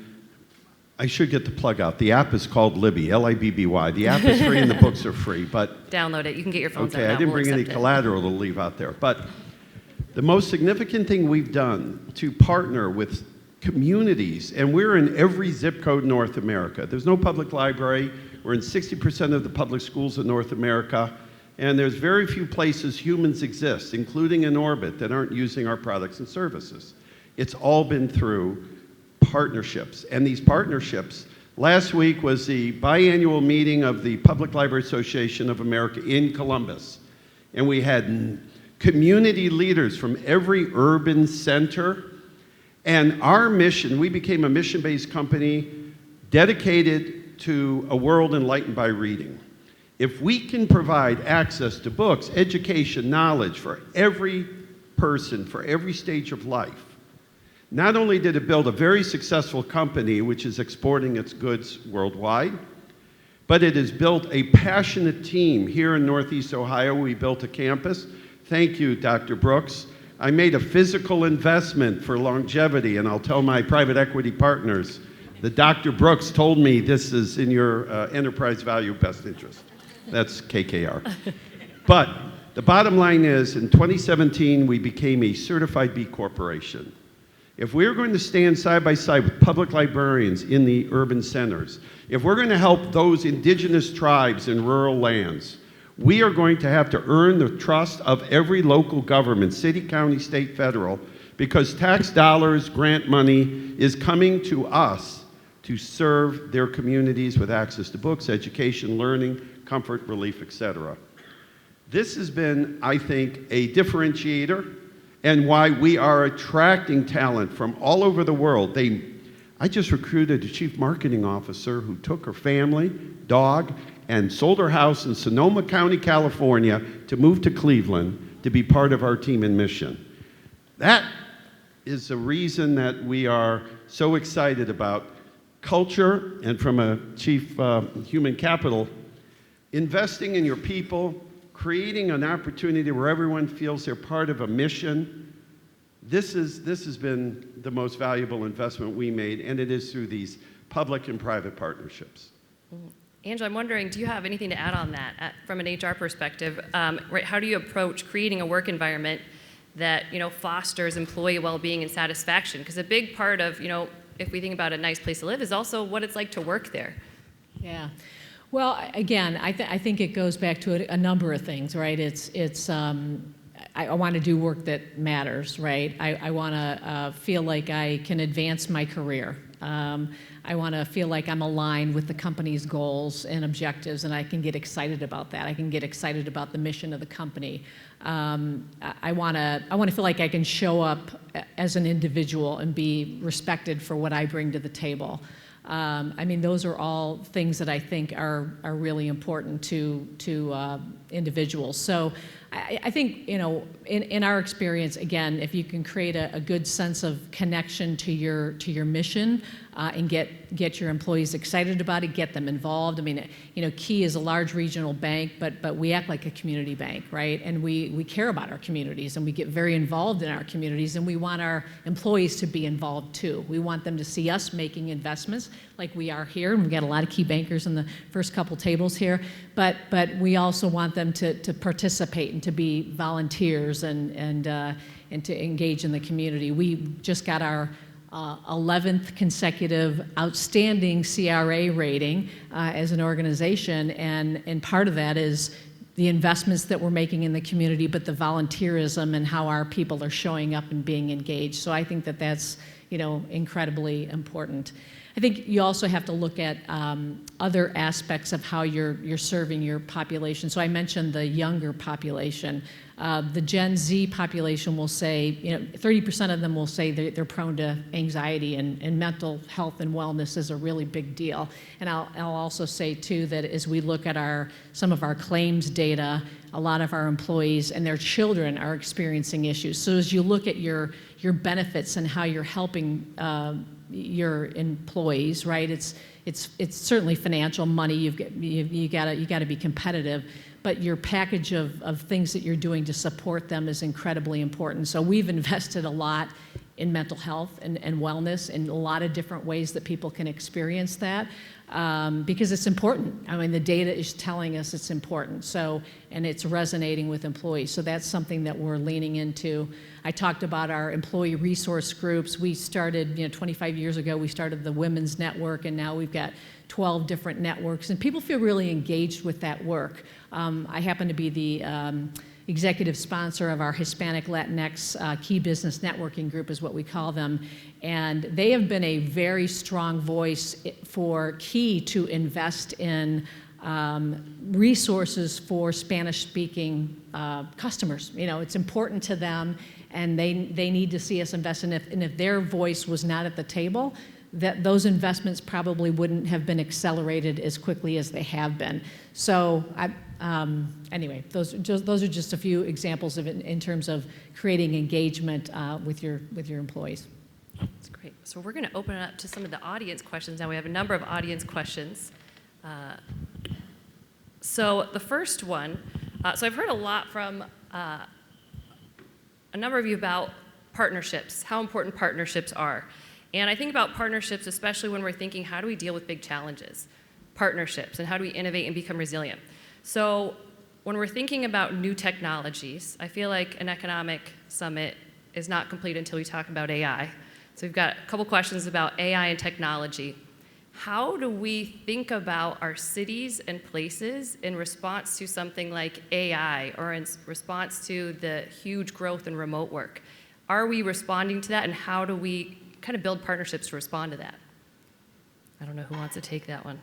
I should get the plug out. The app is called Libby, L-I-B-B-Y. The app is free and the books are free, but... Download it. You can get your phones out Okay, now. I didn't We'll bring any accept it. collateral to leave out there. But the most significant thing we've done to partner with communities, and we're in every zip code in North America. There's no public library. We're in 60% of the public schools in North America. And there's very few places humans exist, including in orbit, that aren't using our products and services. It's all been through partnerships. And these partnerships, last week was the biannual meeting of the Public Library Association of America in Columbus. And we had community leaders from every urban center. And our mission, we became a mission-based company dedicated to a world enlightened by reading. If we can provide access to books, education, knowledge for every person, for every stage of life, not only did it build a very successful company, which is exporting its goods worldwide, but it has built a passionate team here in Northeast Ohio. We built a campus. Thank you, Dr. Brooks. I made a physical investment for longevity, and I'll tell my private equity partners that Dr. Brooks told me this is in your enterprise value best interest. That's KKR. But the bottom line is, in 2017, we became a certified B Corporation. If we're going to stand side by side with public librarians in the urban centers, if we're going to help those indigenous tribes in rural lands, we are going to have to earn the trust of every local government, city, county, state, federal, because tax dollars, grant money is coming to us to serve their communities with access to books, education, learning, comfort, relief, etc. This has been, I think, a differentiator and why we are attracting talent from all over the world. I just recruited a chief marketing officer who took her family, dog, and sold her house in Sonoma County, California, to move to Cleveland to be part of our team and mission. That is the reason that we are so excited about culture, and from a chief human capital, investing in your people, creating an opportunity where everyone feels they're part of a mission. This has been the most valuable investment we made, and it is through these public and private partnerships. Angela, I'm wondering, do you have anything to add on that from an HR perspective? Right, how do you approach creating a work environment that fosters employee well-being and satisfaction? Because a big part of if we think about a nice place to live is also what it's like to work there. Yeah. Well, again, I think it goes back to a number of things, right? I want to do work that matters, right? I want to feel like I can advance my career. I want to feel like I'm aligned with the company's goals and objectives, and I can get excited about that. I can get excited about the mission of the company. I want to feel like I can show up as an individual and be respected for what I bring to the table. I mean, those are all things that I think are really important to individuals. So I think, you know, in our experience, again, if you can create a good sense of connection to your mission and get your employees excited about it, get them involved. I mean, you know, Key is a large regional bank, but we act like a community bank, right? And we care about our communities, and we get very involved in our communities, and we want our employees to be involved too. We want them to see us making investments like we are here, and we've got a lot of Key bankers in the first couple tables here, but we also want them to participate and to be volunteers and to engage in the community. We just got our 11th consecutive outstanding CRA rating as an organization, and part of that is the investments that we're making in the community, but the volunteerism and how our people are showing up and being engaged. So I think that that's, you know, incredibly important. I think you also have to look at other aspects of how you're serving your population. So I mentioned the younger population. The Gen Z population will say, you know, 30% of them will say they're prone to anxiety, and mental health and wellness is a really big deal. And I'll also say too that as we look at some of our claims data, a lot of our employees and their children are experiencing issues. So as you look at your benefits and how you're helping your employees, right? It's certainly financial money. You got to be competitive, but your package of things that you're doing to support them is incredibly important. So we've invested a lot in mental health and wellness in a lot of different ways that people can experience that because it's important. I mean, the data is telling us it's important. So, and it's resonating with employees. So that's something that we're leaning into. I talked about our employee resource groups. We started, 25 years ago, we started the Women's Network, and now we've got 12 different networks, and people feel really engaged with that work. I happen to be the executive sponsor of our Hispanic Latinx Key Business Networking Group is what we call them, and they have been a very strong voice for Key to invest in resources for Spanish-speaking customers. It's important to them, and they need to see us invest in it. And if their voice was not at the table, that those investments probably wouldn't have been accelerated as quickly as they have been. So anyway, those are just a few examples of it in terms of creating engagement with your employees. That's great. So we're going to open it up to some of the audience questions now. We have a number of audience questions. So the first one, so I've heard a lot from a number of you about partnerships, how important partnerships are. And I think about partnerships, especially when we're thinking, how do we deal with big challenges? Partnerships, and how do we innovate and become resilient? So when we're thinking about new technologies, I feel like an economic summit is not complete until we talk about AI. So we've got a couple questions about AI and technology. How do we think about our cities and places in response to something like AI or in response to the huge growth in remote work? Are we responding to that, and how do we kind of build partnerships to respond to that? I don't know who wants to take that one.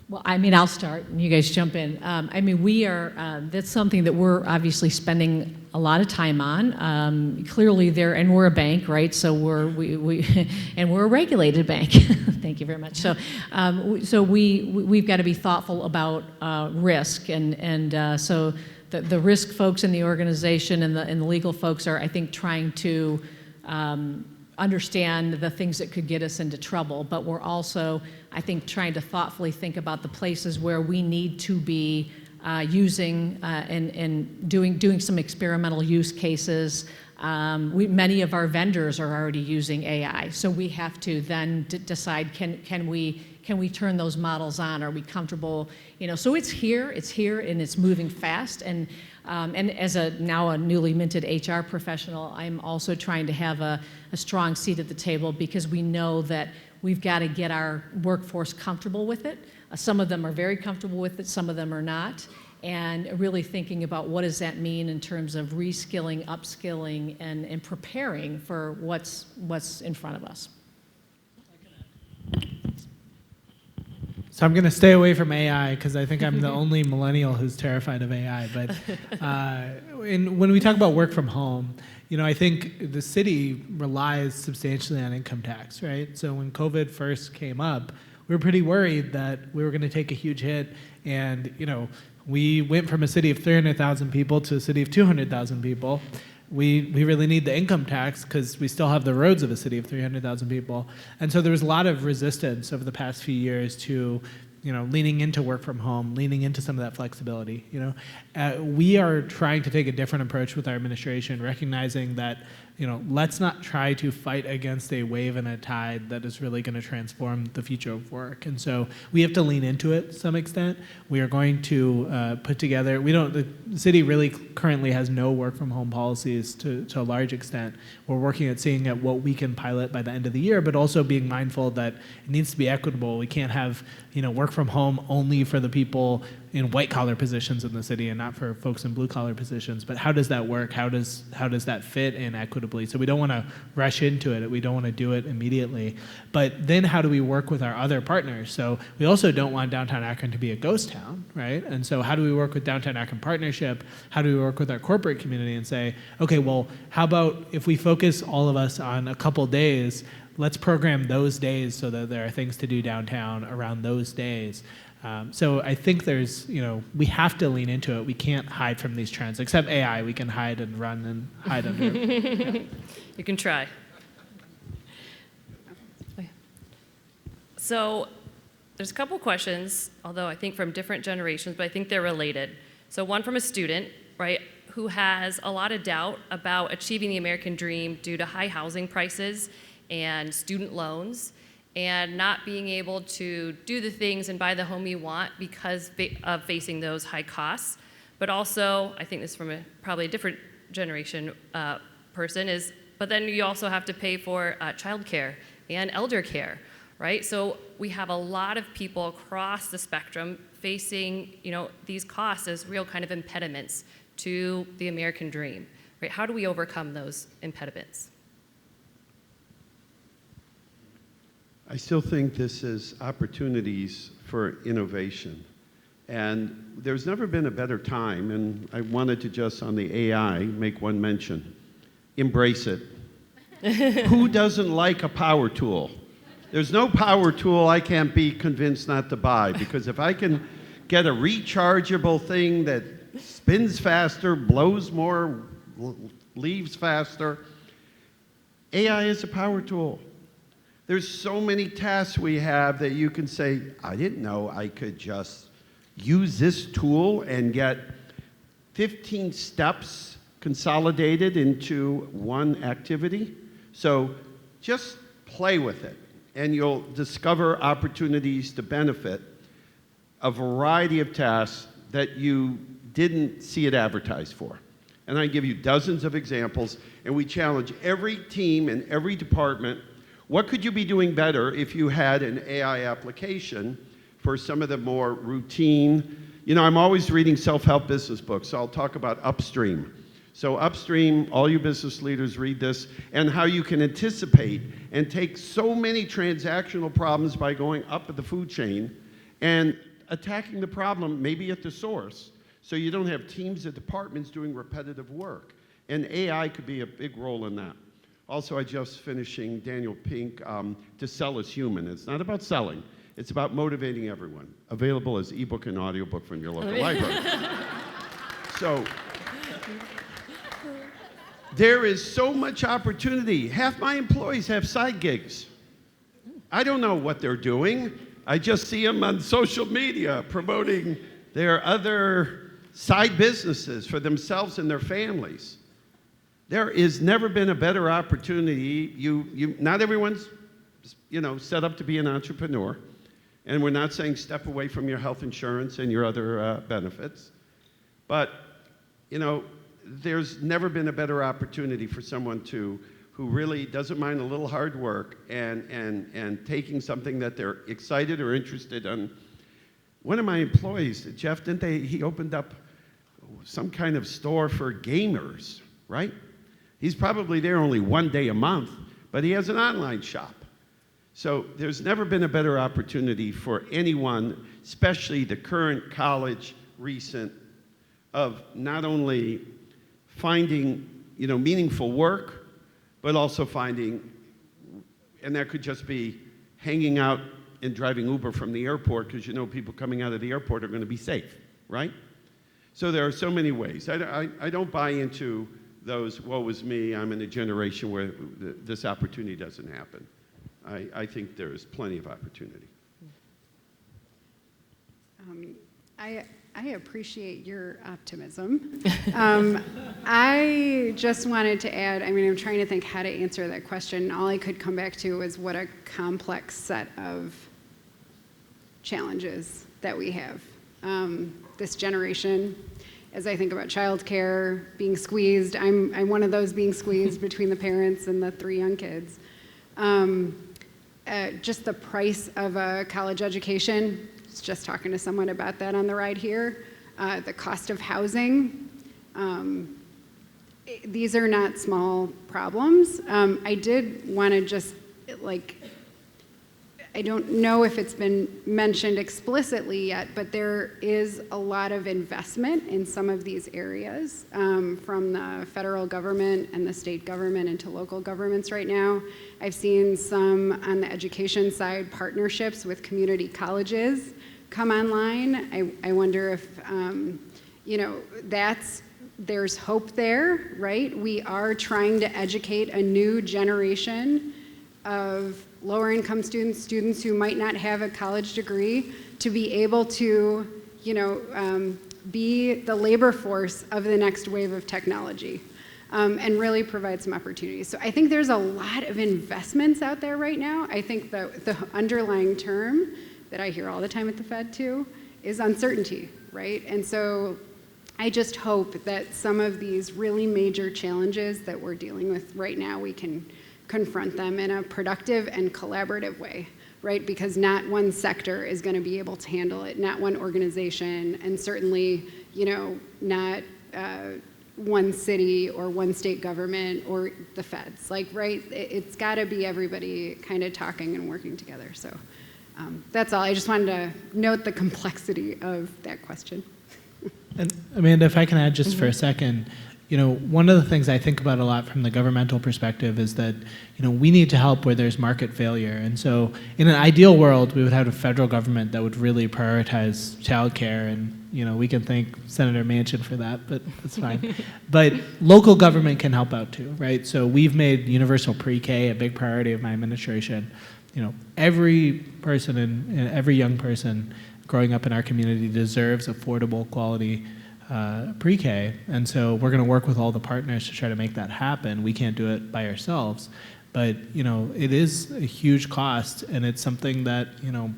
Well, I mean, I'll start, and you guys jump in. I mean, we are, that's something that we're obviously spending a lot of time on. Clearly and we're a bank, right? So and we're a regulated bank. Thank you very much. So we've got to be thoughtful about risk, and so the risk folks in the organization and the legal folks are, I think, trying to understand the things that could get us into trouble, but we're also, I think, trying to thoughtfully think about the places where we need to be using and doing some experimental use cases. Many of our vendors are already using AI, so we have to then decide, can we turn those models on? Are we comfortable? So it's here, and it's moving fast. And as now a newly minted HR professional, I'm also trying to have a strong seat at the table, because we know that we've got to get our workforce comfortable with it. Some of them are very comfortable with it, some of them are not. And really thinking about what does that mean in terms of reskilling, upskilling, and preparing for what's in front of us. So I'm going to stay away from AI because I think I'm the only millennial who's terrified of AI. But when we talk about work from home, I think the city relies substantially on income tax, right? So when COVID first came up, we were pretty worried that we were going to take a huge hit. And, we went from a city of 300,000 people to a city of 200,000 people. We really need the income tax because we still have the roads of a city of 300,000 people. And so there was a lot of resistance over the past few years to leaning into work from home, leaning into some of that flexibility. We are trying to take a different approach with our administration, recognizing that let's not try to fight against a wave and a tide that is really going to transform the future of work. And so we have to lean into it to some extent. We are going to put together, the city really currently has no work from home policies to a large extent. We're working at seeing at what we can pilot by the end of the year, but also being mindful that it needs to be equitable. We can't have work from home only for the people in white collar positions in the city and not for folks in blue collar positions. But how does that work? How does that fit in equitably? So we don't want to rush into it. We don't want to do it immediately. But then how do we work with our other partners? So we also don't want downtown Akron to be a ghost town, right? And so how do we work with Downtown Akron Partnership? How do we work with our corporate community and say, okay, well, how about if we focus all of us on a couple days, let's program those days so that there are things to do downtown around those days. So I think we have to lean into it. We can't hide from these trends. Except AI, we can hide and run and hide under it. You can try. So there's a couple questions, although I think from different generations, but I think they're related. So one from a student, right, who has a lot of doubt about achieving the American dream due to high housing prices and student loans, and not being able to do the things and buy the home you want because of facing those high costs. But also, I think this is from probably a different generation person, but then you also have to pay for childcare and elder care, right? So we have a lot of people across the spectrum facing these costs as real kind of impediments to the American dream, right? How do we overcome those impediments? I still think this is opportunities for innovation. And there's never been a better time, and I wanted to just, on the AI, make one mention. Embrace it. Who doesn't like a power tool? There's no power tool I can't be convinced not to buy, because if I can get a rechargeable thing that spins faster, blows more, leaves faster, AI is a power tool. There's so many tasks we have that you can say, I didn't know I could just use this tool and get 15 steps consolidated into one activity. So just play with it, and you'll discover opportunities to benefit a variety of tasks that you didn't see it advertised for. And I give you dozens of examples, and we challenge every team and every department. What could you be doing better if you had an AI application for some of the more routine? I'm always reading self-help business books, so I'll talk about Upstream. So Upstream, all you business leaders read this, and how you can anticipate and take so many transactional problems by going up the food chain and attacking the problem maybe at the source, so you don't have teams of departments doing repetitive work. And AI could be a big role in that. Also, I just finishing Daniel Pink, To Sell is Human. It's not about selling. It's about motivating everyone. Available as ebook and audiobook from your local library. So there is so much opportunity. Half my employees have side gigs. I don't know what they're doing. I just see them on social media promoting their other side businesses for themselves and their families. There has never been a better opportunity. Not everyone's, set up to be an entrepreneur, and we're not saying step away from your health insurance and your other benefits, but there's never been a better opportunity for someone who really doesn't mind a little hard work and taking something that they're excited or interested in. One of my employees, Jeff, he opened up some kind of store for gamers, right? He's probably there only one day a month, but he has an online shop. So there's never been a better opportunity for anyone, especially the current college recent, of not only finding meaningful work, but also finding, and that could just be hanging out and driving Uber from the airport because people coming out of the airport are going to be safe, right? So there are so many ways. I don't buy into those, woe is me, I'm in a generation where this opportunity doesn't happen. I think there is plenty of opportunity. I appreciate your optimism. I just wanted to add, I'm trying to think how to answer that question. All I could come back to was what a complex set of challenges that we have. This generation, as I think about childcare, being squeezed, I'm one of those being squeezed between the parents and the 3 young kids. Just the price of a college education, just talking to someone about that on the ride here. The cost of housing. These are not small problems. I did want to just, I don't know if it's been mentioned explicitly yet, but there is a lot of investment in some of these areas from the federal government and the state government into local governments right now. I've seen some on the education side partnerships with community colleges come online. I wonder if, there's hope there, right? We are trying to educate a new generation of lower income students who might not have a college degree to be able to, be the labor force of the next wave of technology and really provide some opportunities. So I think there's a lot of investments out there right now. I think the underlying term that I hear all the time at the Fed too is uncertainty, right? And so I just hope that some of these really major challenges that we're dealing with right now, we can confront them in a productive and collaborative way, right? Because not one sector is going to be able to handle it, not one organization, and certainly, not one city or one state government or the feds. Right? It's got to be everybody kind of talking and working together. So that's all. I just wanted to note the complexity of that question. And Amanda, if I can add just for a second, one of the things I think about a lot from the governmental perspective is that, we need to help where there's market failure. And so in an ideal world, we would have a federal government that would really prioritize childcare, and, we can thank Senator Manchin for that, but that's fine. But local government can help out too, right? So we've made universal pre-K a big priority of my administration. Every person and every young person growing up in our community deserves affordable, quality pre-K, and so we're going to work with all the partners to try to make that happen. We can't do it by ourselves, but it is a huge cost, and it's something that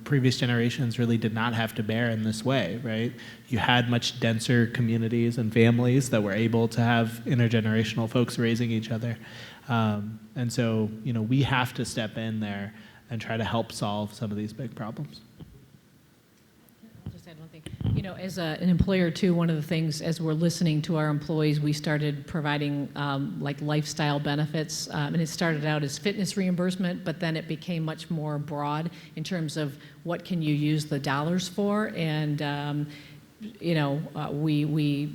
previous generations really did not have to bear in this way, right? You had much denser communities and families that were able to have intergenerational folks raising each other, and so we have to step in there and try to help solve some of these big problems. As an employer too, one of the things as we're listening to our employees, we started providing lifestyle benefits, and it started out as fitness reimbursement, but then it became much more broad in terms of what can you use the dollars for, and we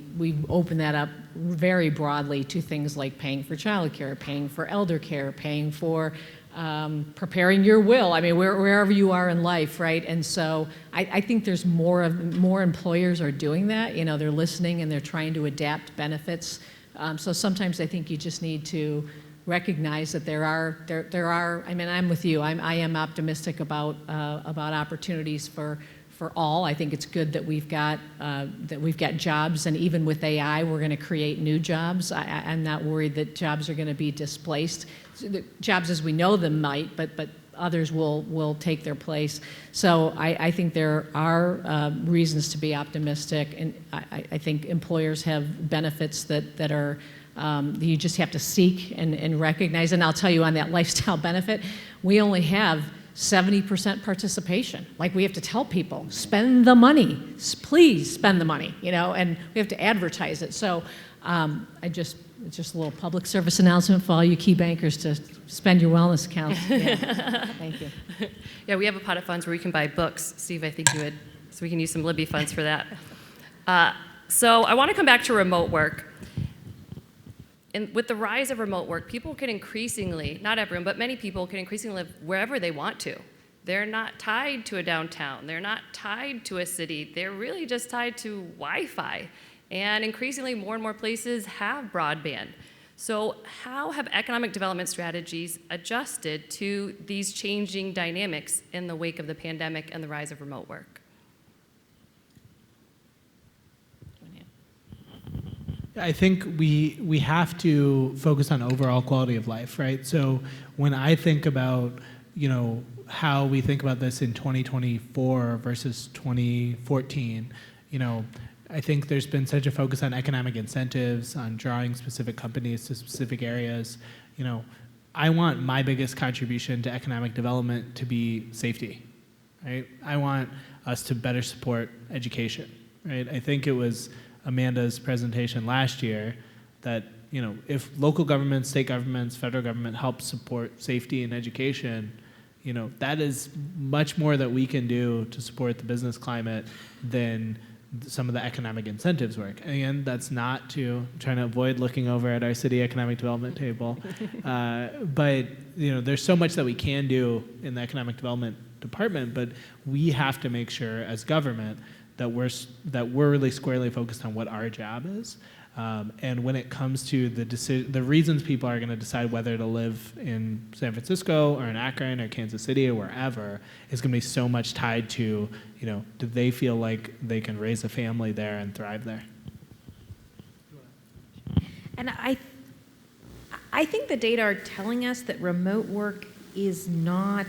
open that up very broadly to things like paying for childcare, paying for elder care, paying for preparing your will. Wherever you are in life, right? And so I think there's more employers are doing that. They're listening and they're trying to adapt benefits. So sometimes I think you just need to recognize that there are. I'm with you. I am optimistic about opportunities for all. I think it's good that we've got jobs, and even with AI, we're going to create new jobs. I'm not worried that jobs are going to be displaced. The jobs as we know them might, but others will take their place. So I think there are reasons to be optimistic, and I think employers have benefits that are you just have to seek and recognize. And I'll tell you, on that lifestyle benefit, we only have 70% participation. We have to tell people, spend the money, please spend the money, and we have to advertise it. So it's just a little public service announcement for all you key bankers to spend your wellness accounts. Yeah. Thank you. Yeah, we have a pot of funds where we can buy books. Steve, I think you would, so we can use some Libby funds for that. So I want to come back to remote work. with the rise of remote work, people can increasingly, not everyone, but many people can increasingly live wherever they want to. They're not tied to a downtown. They're not tied to a city. They're really just tied to Wi-Fi. And increasingly, more and more places have broadband. So how have economic development strategies adjusted to these changing dynamics in the wake of the pandemic and the rise of remote work? I think we have to focus on overall quality of life, right? So when I think about, how we think about this in 2024 versus 2014, I think there's been such a focus on economic incentives, on drawing specific companies to specific areas. I want my biggest contribution to economic development to be safety, right? I want us to better support education, right? I think it was Amanda's presentation last year that, if local governments, state governments, federal government help support safety and education, that is much more that we can do to support the business climate than some of the economic incentives work. And again, that's not to trying to avoid looking over at our city economic development table, but there's so much that we can do in the economic development department. But we have to make sure, as government, that we're really squarely focused on what our job is. And when it comes to the reasons people are going to decide whether to live in San Francisco or in Akron or Kansas City or wherever, is going to be so much tied to, do they feel like they can raise a family there and thrive there? And I think the data are telling us that remote work is not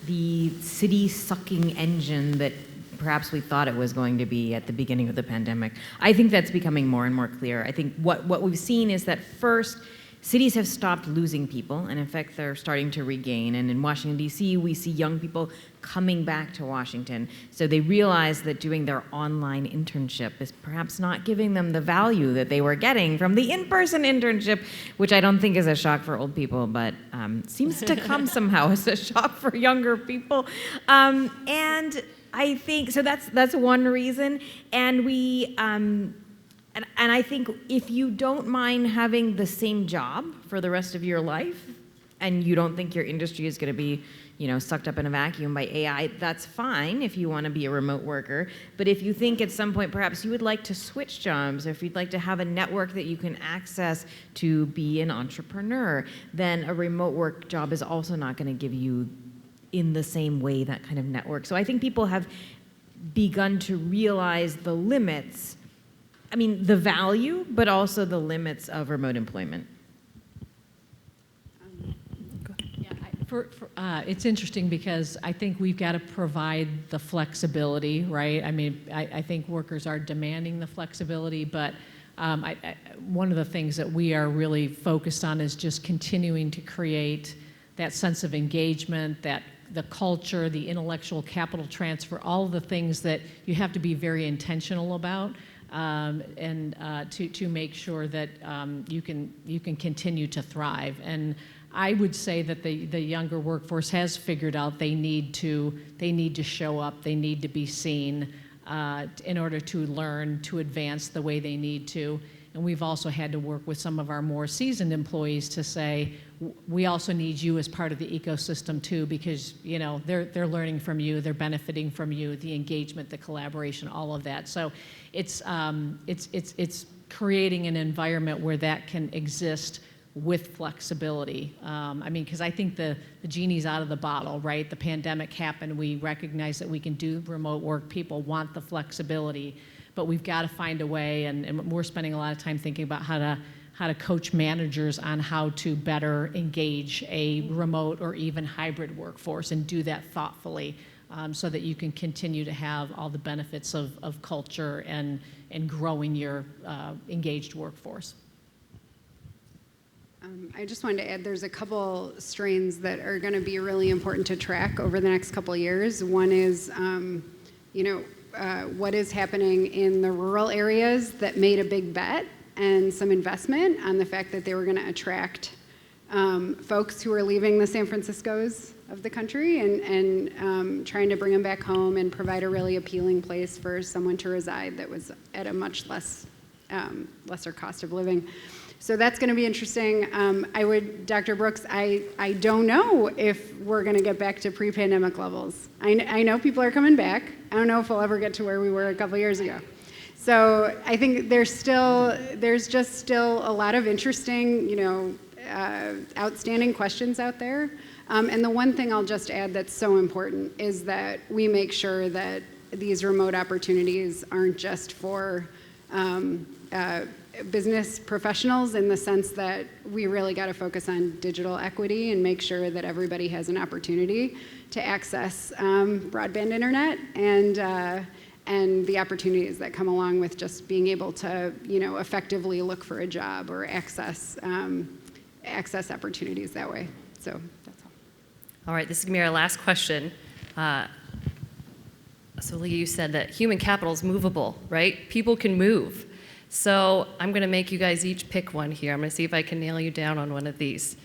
the city-sucking engine that perhaps we thought it was going to be at the beginning of the pandemic. I think that's becoming more and more clear. I think what we've seen is that first, cities have stopped losing people, and in fact, they're starting to regain. And in Washington, D.C., we see young people coming back to Washington. So they realize that doing their online internship is perhaps not giving them the value that they were getting from the in-person internship, which I don't think is a shock for old people, but seems to come somehow as a shock for younger people. And I think so. That's one reason, and and I think if you don't mind having the same job for the rest of your life, and you don't think your industry is going to be, sucked up in a vacuum by AI, that's fine if you want to be a remote worker. But if you think at some point perhaps you would like to switch jobs, or if you'd like to have a network that you can access to be an entrepreneur, then a remote work job is also not going to give you in the same way that kind of network. So I think people have begun to realize the limits, the value, but also the limits of remote employment. It's interesting because I think we've got to provide the flexibility, right? I think workers are demanding the flexibility, but one of the things that we are really focused on is just continuing to create that sense of engagement, the culture, the intellectual capital transfer, all of the things that you have to be very intentional about, and to make sure that you can continue to thrive. And I would say that the younger workforce has figured out they need to show up, they need to be seen in order to learn, to advance the way they need to. And we've also had to work with some of our more seasoned employees to say, we also need you as part of the ecosystem too, because they're learning from you, they're benefiting from you, the engagement, the collaboration, all of that. So it's creating an environment where that can exist with flexibility. Because I think the genie's out of the bottle, right? The pandemic happened, we recognize that we can do remote work, people want the flexibility, but we've got to find a way, and we're spending a lot of time thinking about how to coach managers on how to better engage a remote or even hybrid workforce and do that thoughtfully, so that you can continue to have all the benefits of culture and growing your engaged workforce. I just wanted to add, there's a couple strains that are going to be really important to track over the next couple of years. One is, what is happening in the rural areas that made a big bet and some investment on the fact that they were going to attract folks who are leaving the San Franciscos of the country and trying to bring them back home and provide a really appealing place for someone to reside that was at a much lesser cost of living. So that's going to be interesting. Dr. Brooks, I don't know if we're going to get back to pre-pandemic levels. I know people are coming back. I don't know if we'll ever get to where we were a couple years ago. So I think there's just still a lot of interesting, outstanding questions out there. And the one thing I'll just add that's so important is that we make sure that these remote opportunities aren't just for business professionals, in the sense that we really got to focus on digital equity and make sure that everybody has an opportunity to access broadband internet and the opportunities that come along with just being able to, effectively look for a job or access opportunities that way. So that's all. All right, this is going to be our last question. So Lee, you said that human capital is movable, right? People can move. So I'm going to make you guys each pick one here. I'm going to see if I can nail you down on one of these.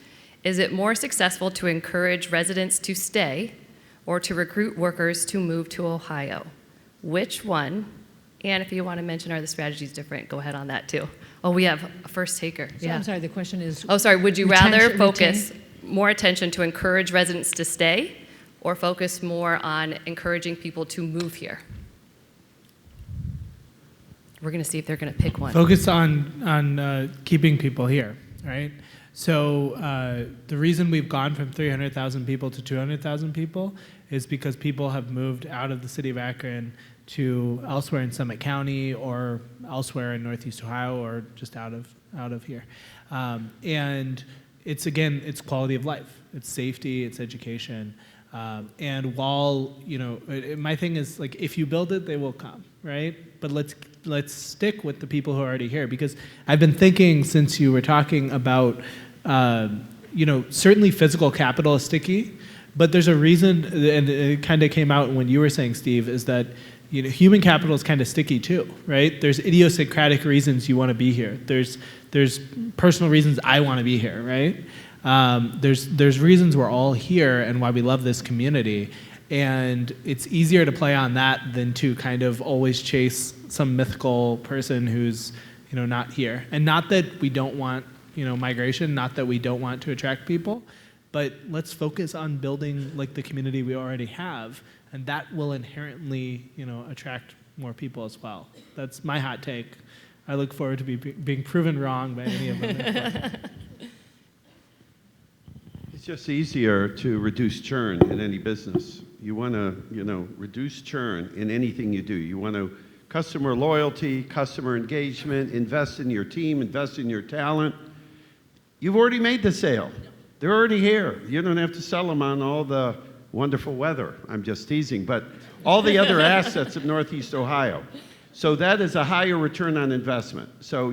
Is it more successful to encourage residents to stay or to recruit workers to move to Ohio? Which one? And if you want to mention, are the strategies different? Go ahead on that too. Oh, we have a first taker. So Yeah. I'm sorry, the question is. Oh, sorry. Would you rather retention- focus more attention to encourage residents to stay or focus more on encouraging people to move here? We're going to see if they're going to pick one. Focus on keeping people here, right? So the reason we've gone from 300,000 people to 200,000 people is because people have moved out of the city of Akron to elsewhere in Summit County or elsewhere in Northeast Ohio or just out of here. And it's quality of life, it's safety, it's education. And while, my thing is, like, if you build it, they will come, right? But let's stick with the people who are already here, because I've been thinking since you were talking about, certainly physical capital is sticky, but there's a reason, and it kind of came out when you were saying, Steve, is that human capital is kind of sticky too, right? There's idiosyncratic reasons you want to be here. There's personal reasons I want to be here, right? There's reasons we're all here and why we love this community, and it's easier to play on that than to kind of always chase some mythical person who's not here. And not that we don't want migration, not that we don't want to attract people, but let's focus on building like the community we already have, and that will inherently attract more people as well. That's my hot take. I look forward to being proven wrong by any of them. It's just easier to reduce churn in any business. You want to, reduce churn in anything you do. You want to customer loyalty, customer engagement, invest in your team, invest in your talent. You've already made the sale. They're already here. You don't have to sell them on all the wonderful weather. I'm just teasing, but all the other assets of Northeast Ohio. So that is a higher return on investment. So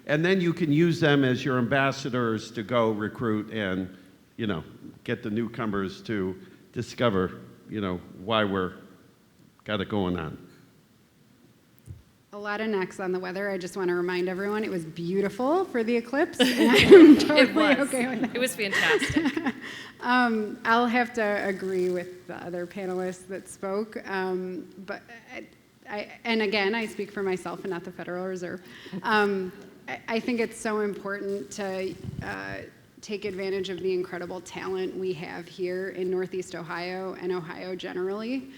and then you can use them as your ambassadors to go recruit and, get the newcomers to discover, why we're got it going on. A lot of necks on the weather. I just want to remind everyone it was beautiful for the eclipse. And I'm totally It was. okay with that. It was fantastic. I'll have to agree with the other panelists that spoke, but and again, I speak for myself and not the Federal Reserve. I think it's so important to take advantage of the incredible talent we have here in Northeast Ohio and Ohio generally,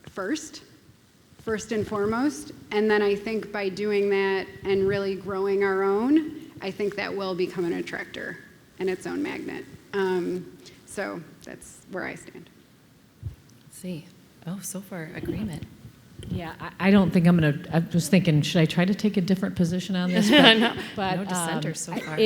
first and foremost. And then I think by doing that and really growing our own, I think that will become an attractor and its own magnet. So that's where I stand. Let's see. Oh, so far, agreement. Yeah, I don't think I was thinking, should I try to take a different position on this? But, No dissenters so far.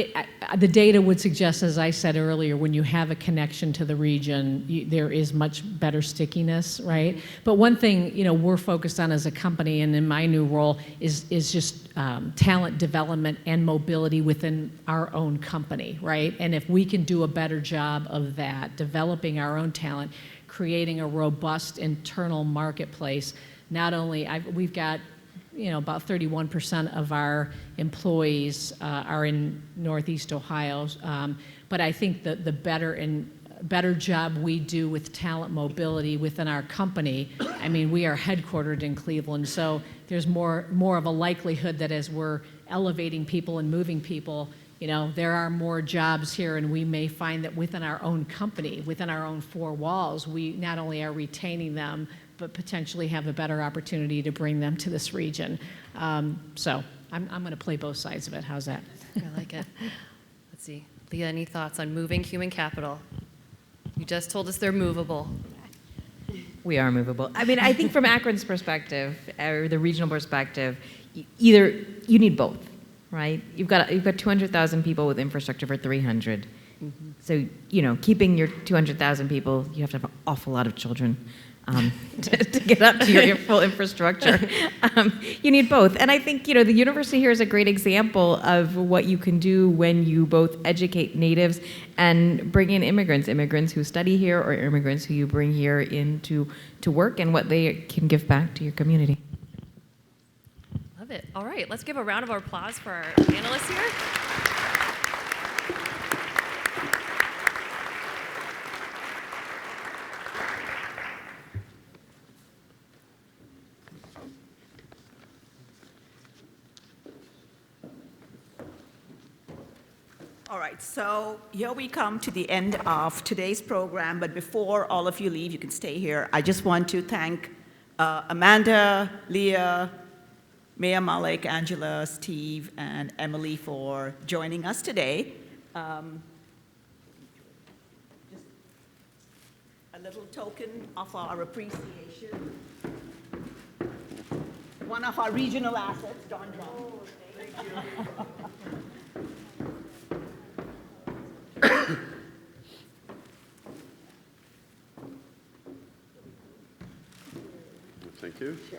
The data would suggest, as I said earlier, when you have a connection to the region, there is much better stickiness, right? But one thing, we're focused on as a company, and in my new role, is just talent development and mobility within our own company, right? And if we can do a better job of that, developing our own talent, creating a robust internal marketplace. Not only, we've got, about 31% of our employees are in Northeast Ohio, but I think that the better and better job we do with talent mobility within our company. I mean, we are headquartered in Cleveland, so there's more of a likelihood that as we're elevating people and moving people, you know, there are more jobs here, and we may find that within our own company, within our own four walls, we not only are retaining them, but potentially have a better opportunity to bring them to this region. So I'm going to play both sides of it. How's that? I like it. Let's see. Leah, any thoughts on moving human capital? You just told us they're movable. We are movable. I mean, I think from Akron's perspective, or the regional perspective, either you need both, right? You've got 200,000 people with infrastructure for 300. Mm-hmm. So, you know, keeping your 200,000 people, you have to have an awful lot of children to get up to your full infrastructure. You need both. And I think, you know, the university here is a great example of what you can do when you both educate natives and bring in immigrants who study here or immigrants who you bring here in to work, and what they can give back to your community. Love it. All right, let's give a round of applause for our panelists here. All right, so here we come to the end of today's program, but before all of you leave, you can stay here. I just want to thank Amanda, Leah, Mayor Malik, Angela, Steve, and Emily for joining us today. Just a little token of our appreciation. One of our regional assets, Don Drum. Oh, thank you. Thank you. Sure.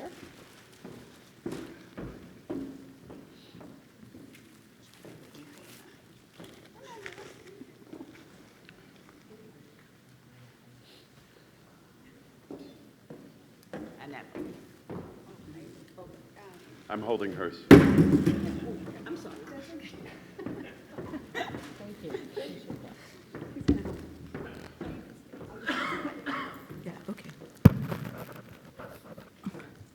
And that. I'm holding hers. I'm sorry. Thank you. Yeah, okay.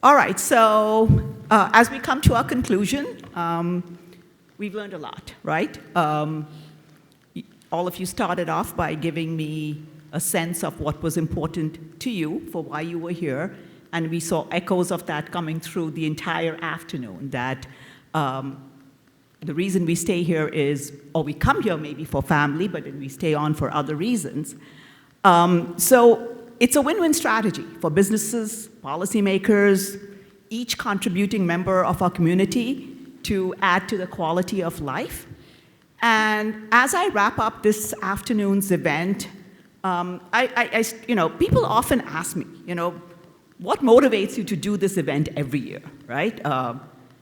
All right, so as we come to our conclusion, we've learned a lot, right? All of you started off by giving me a sense of what was important to you for why you were here, and we saw echoes of that coming through the entire afternoon, that the reason we stay here is, or we come here maybe for family, but then we stay on for other reasons. So it's a win-win strategy for businesses, policymakers, each contributing member of our community to add to the quality of life. And as I wrap up this afternoon's event, people often ask me, what motivates you to do this event every year, right?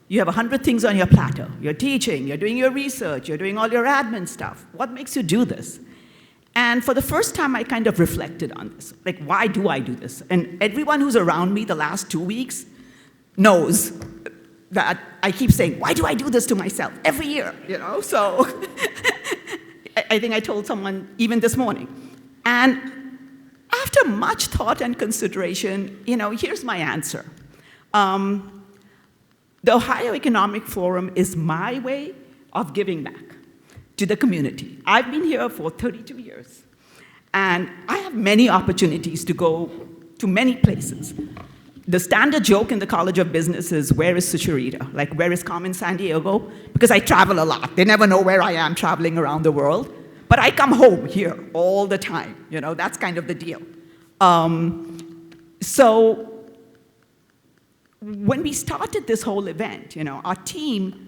You have 100 things on your platter. You're teaching, you're doing your research, you're doing all your admin stuff. What makes you do this? And for the first time, I kind of reflected on this. Like, why do I do this? And everyone who's around me the last 2 weeks knows that I keep saying, why do I do this to myself every year? So I think I told someone even this morning. And after much thought and consideration, here's my answer. The Ohio Economic Forum is my way of giving back to the community. I've been here for 32 years, and I have many opportunities to go to many places. The standard joke in the College of Business is, where is Sucharita? Like, where is Carmen Sandiego? Because I travel a lot. They never know where I am traveling around the world. But I come home here all the time. That's kind of the deal. So when we started this whole event, our team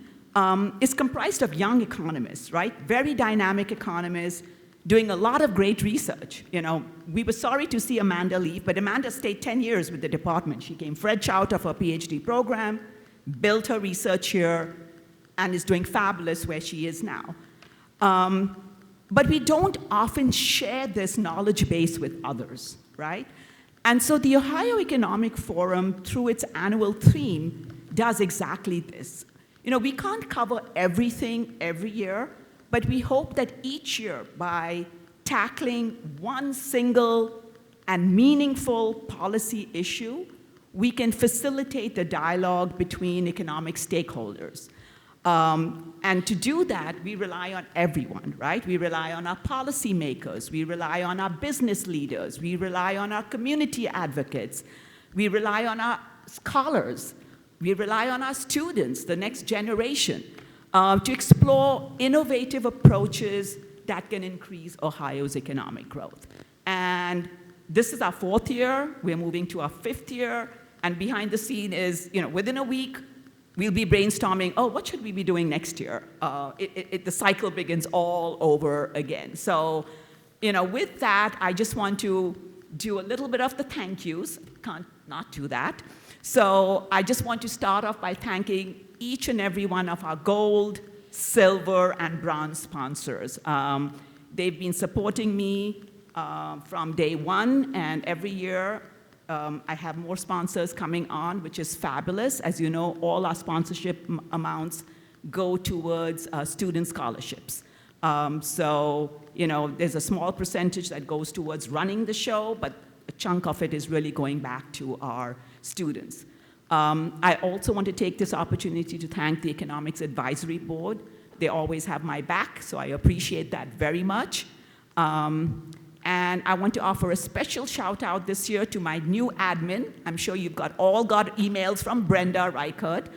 is comprised of young economists, right? Very dynamic economists doing a lot of great research. We were sorry to see Amanda leave, but Amanda stayed 10 years with the department. She came fresh out of her PhD program, built her research here, and is doing fabulous where she is now. But we don't often share this knowledge base with others, right? And so the Ohio Economic Forum, through its annual theme, does exactly this. We can't cover everything every year, but we hope that each year, by tackling one single and meaningful policy issue, we can facilitate the dialogue between economic stakeholders. And to do that, we rely on everyone, right? We rely on our policymakers, we rely on our business leaders, we rely on our community advocates, we rely on our scholars, we rely on our students, the next generation, to explore innovative approaches that can increase Ohio's economic growth. And this is our 4th year, we're moving to our 5th year, and behind the scene is, within a week, we'll be brainstorming, what should we be doing next year? The cycle begins all over again. So, with that, I just want to do a little bit of the thank yous. Can't not do that. So I just want to start off by thanking each and every one of our gold, silver, and bronze sponsors. They've been supporting me from day one, and every year I have more sponsors coming on, which is fabulous. As you know, all our sponsorship amounts go towards student scholarships. So, there's a small percentage that goes towards running the show, but a chunk of it is really going back to our students. I also want to take this opportunity to thank the Economics Advisory Board. They always have my back, so I appreciate that very much. And I want to offer a special shout out this year to my new admin. I'm sure you've all got emails from Brenda Reichert.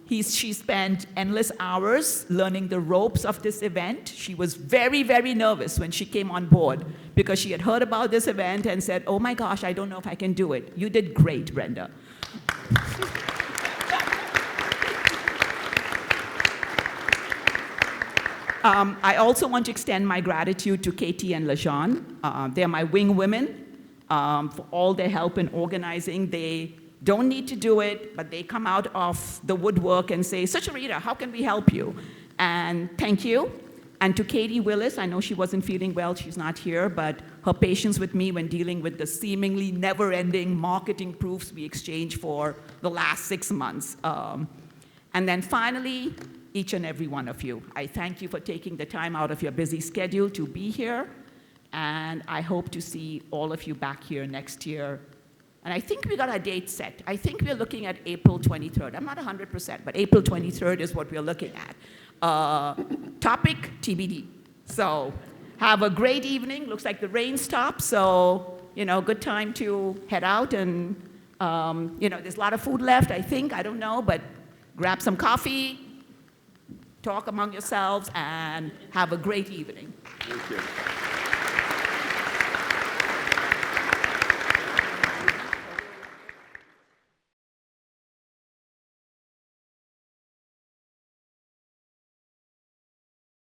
She spent endless hours learning the ropes of this event. She was very, very nervous when she came on board because she had heard about this event and said, oh my gosh, I don't know if I can do it. You did great, Brenda. I also want to extend my gratitude to Katie and LaJean. They're my wing women for all their help in organizing. They don't need to do it, but they come out of the woodwork and say, Sucharita, how can we help you? And thank you. And to Katie Willis, I know she wasn't feeling well, she's not here, but her patience with me when dealing with the seemingly never-ending marketing proofs we exchanged for the last 6 months. And then finally, each and every one of you. I thank you for taking the time out of your busy schedule to be here, and I hope to see all of you back here next year. And I think we got a date set. I think we're looking at April 23rd. I'm not 100%, but April 23rd is what we're looking at. Topic, TBD. So have a great evening. Looks like the rain stopped, so, good time to head out. And, there's a lot of food left, I think. I don't know, but grab some coffee, talk among yourselves, and have a great evening. Thank you.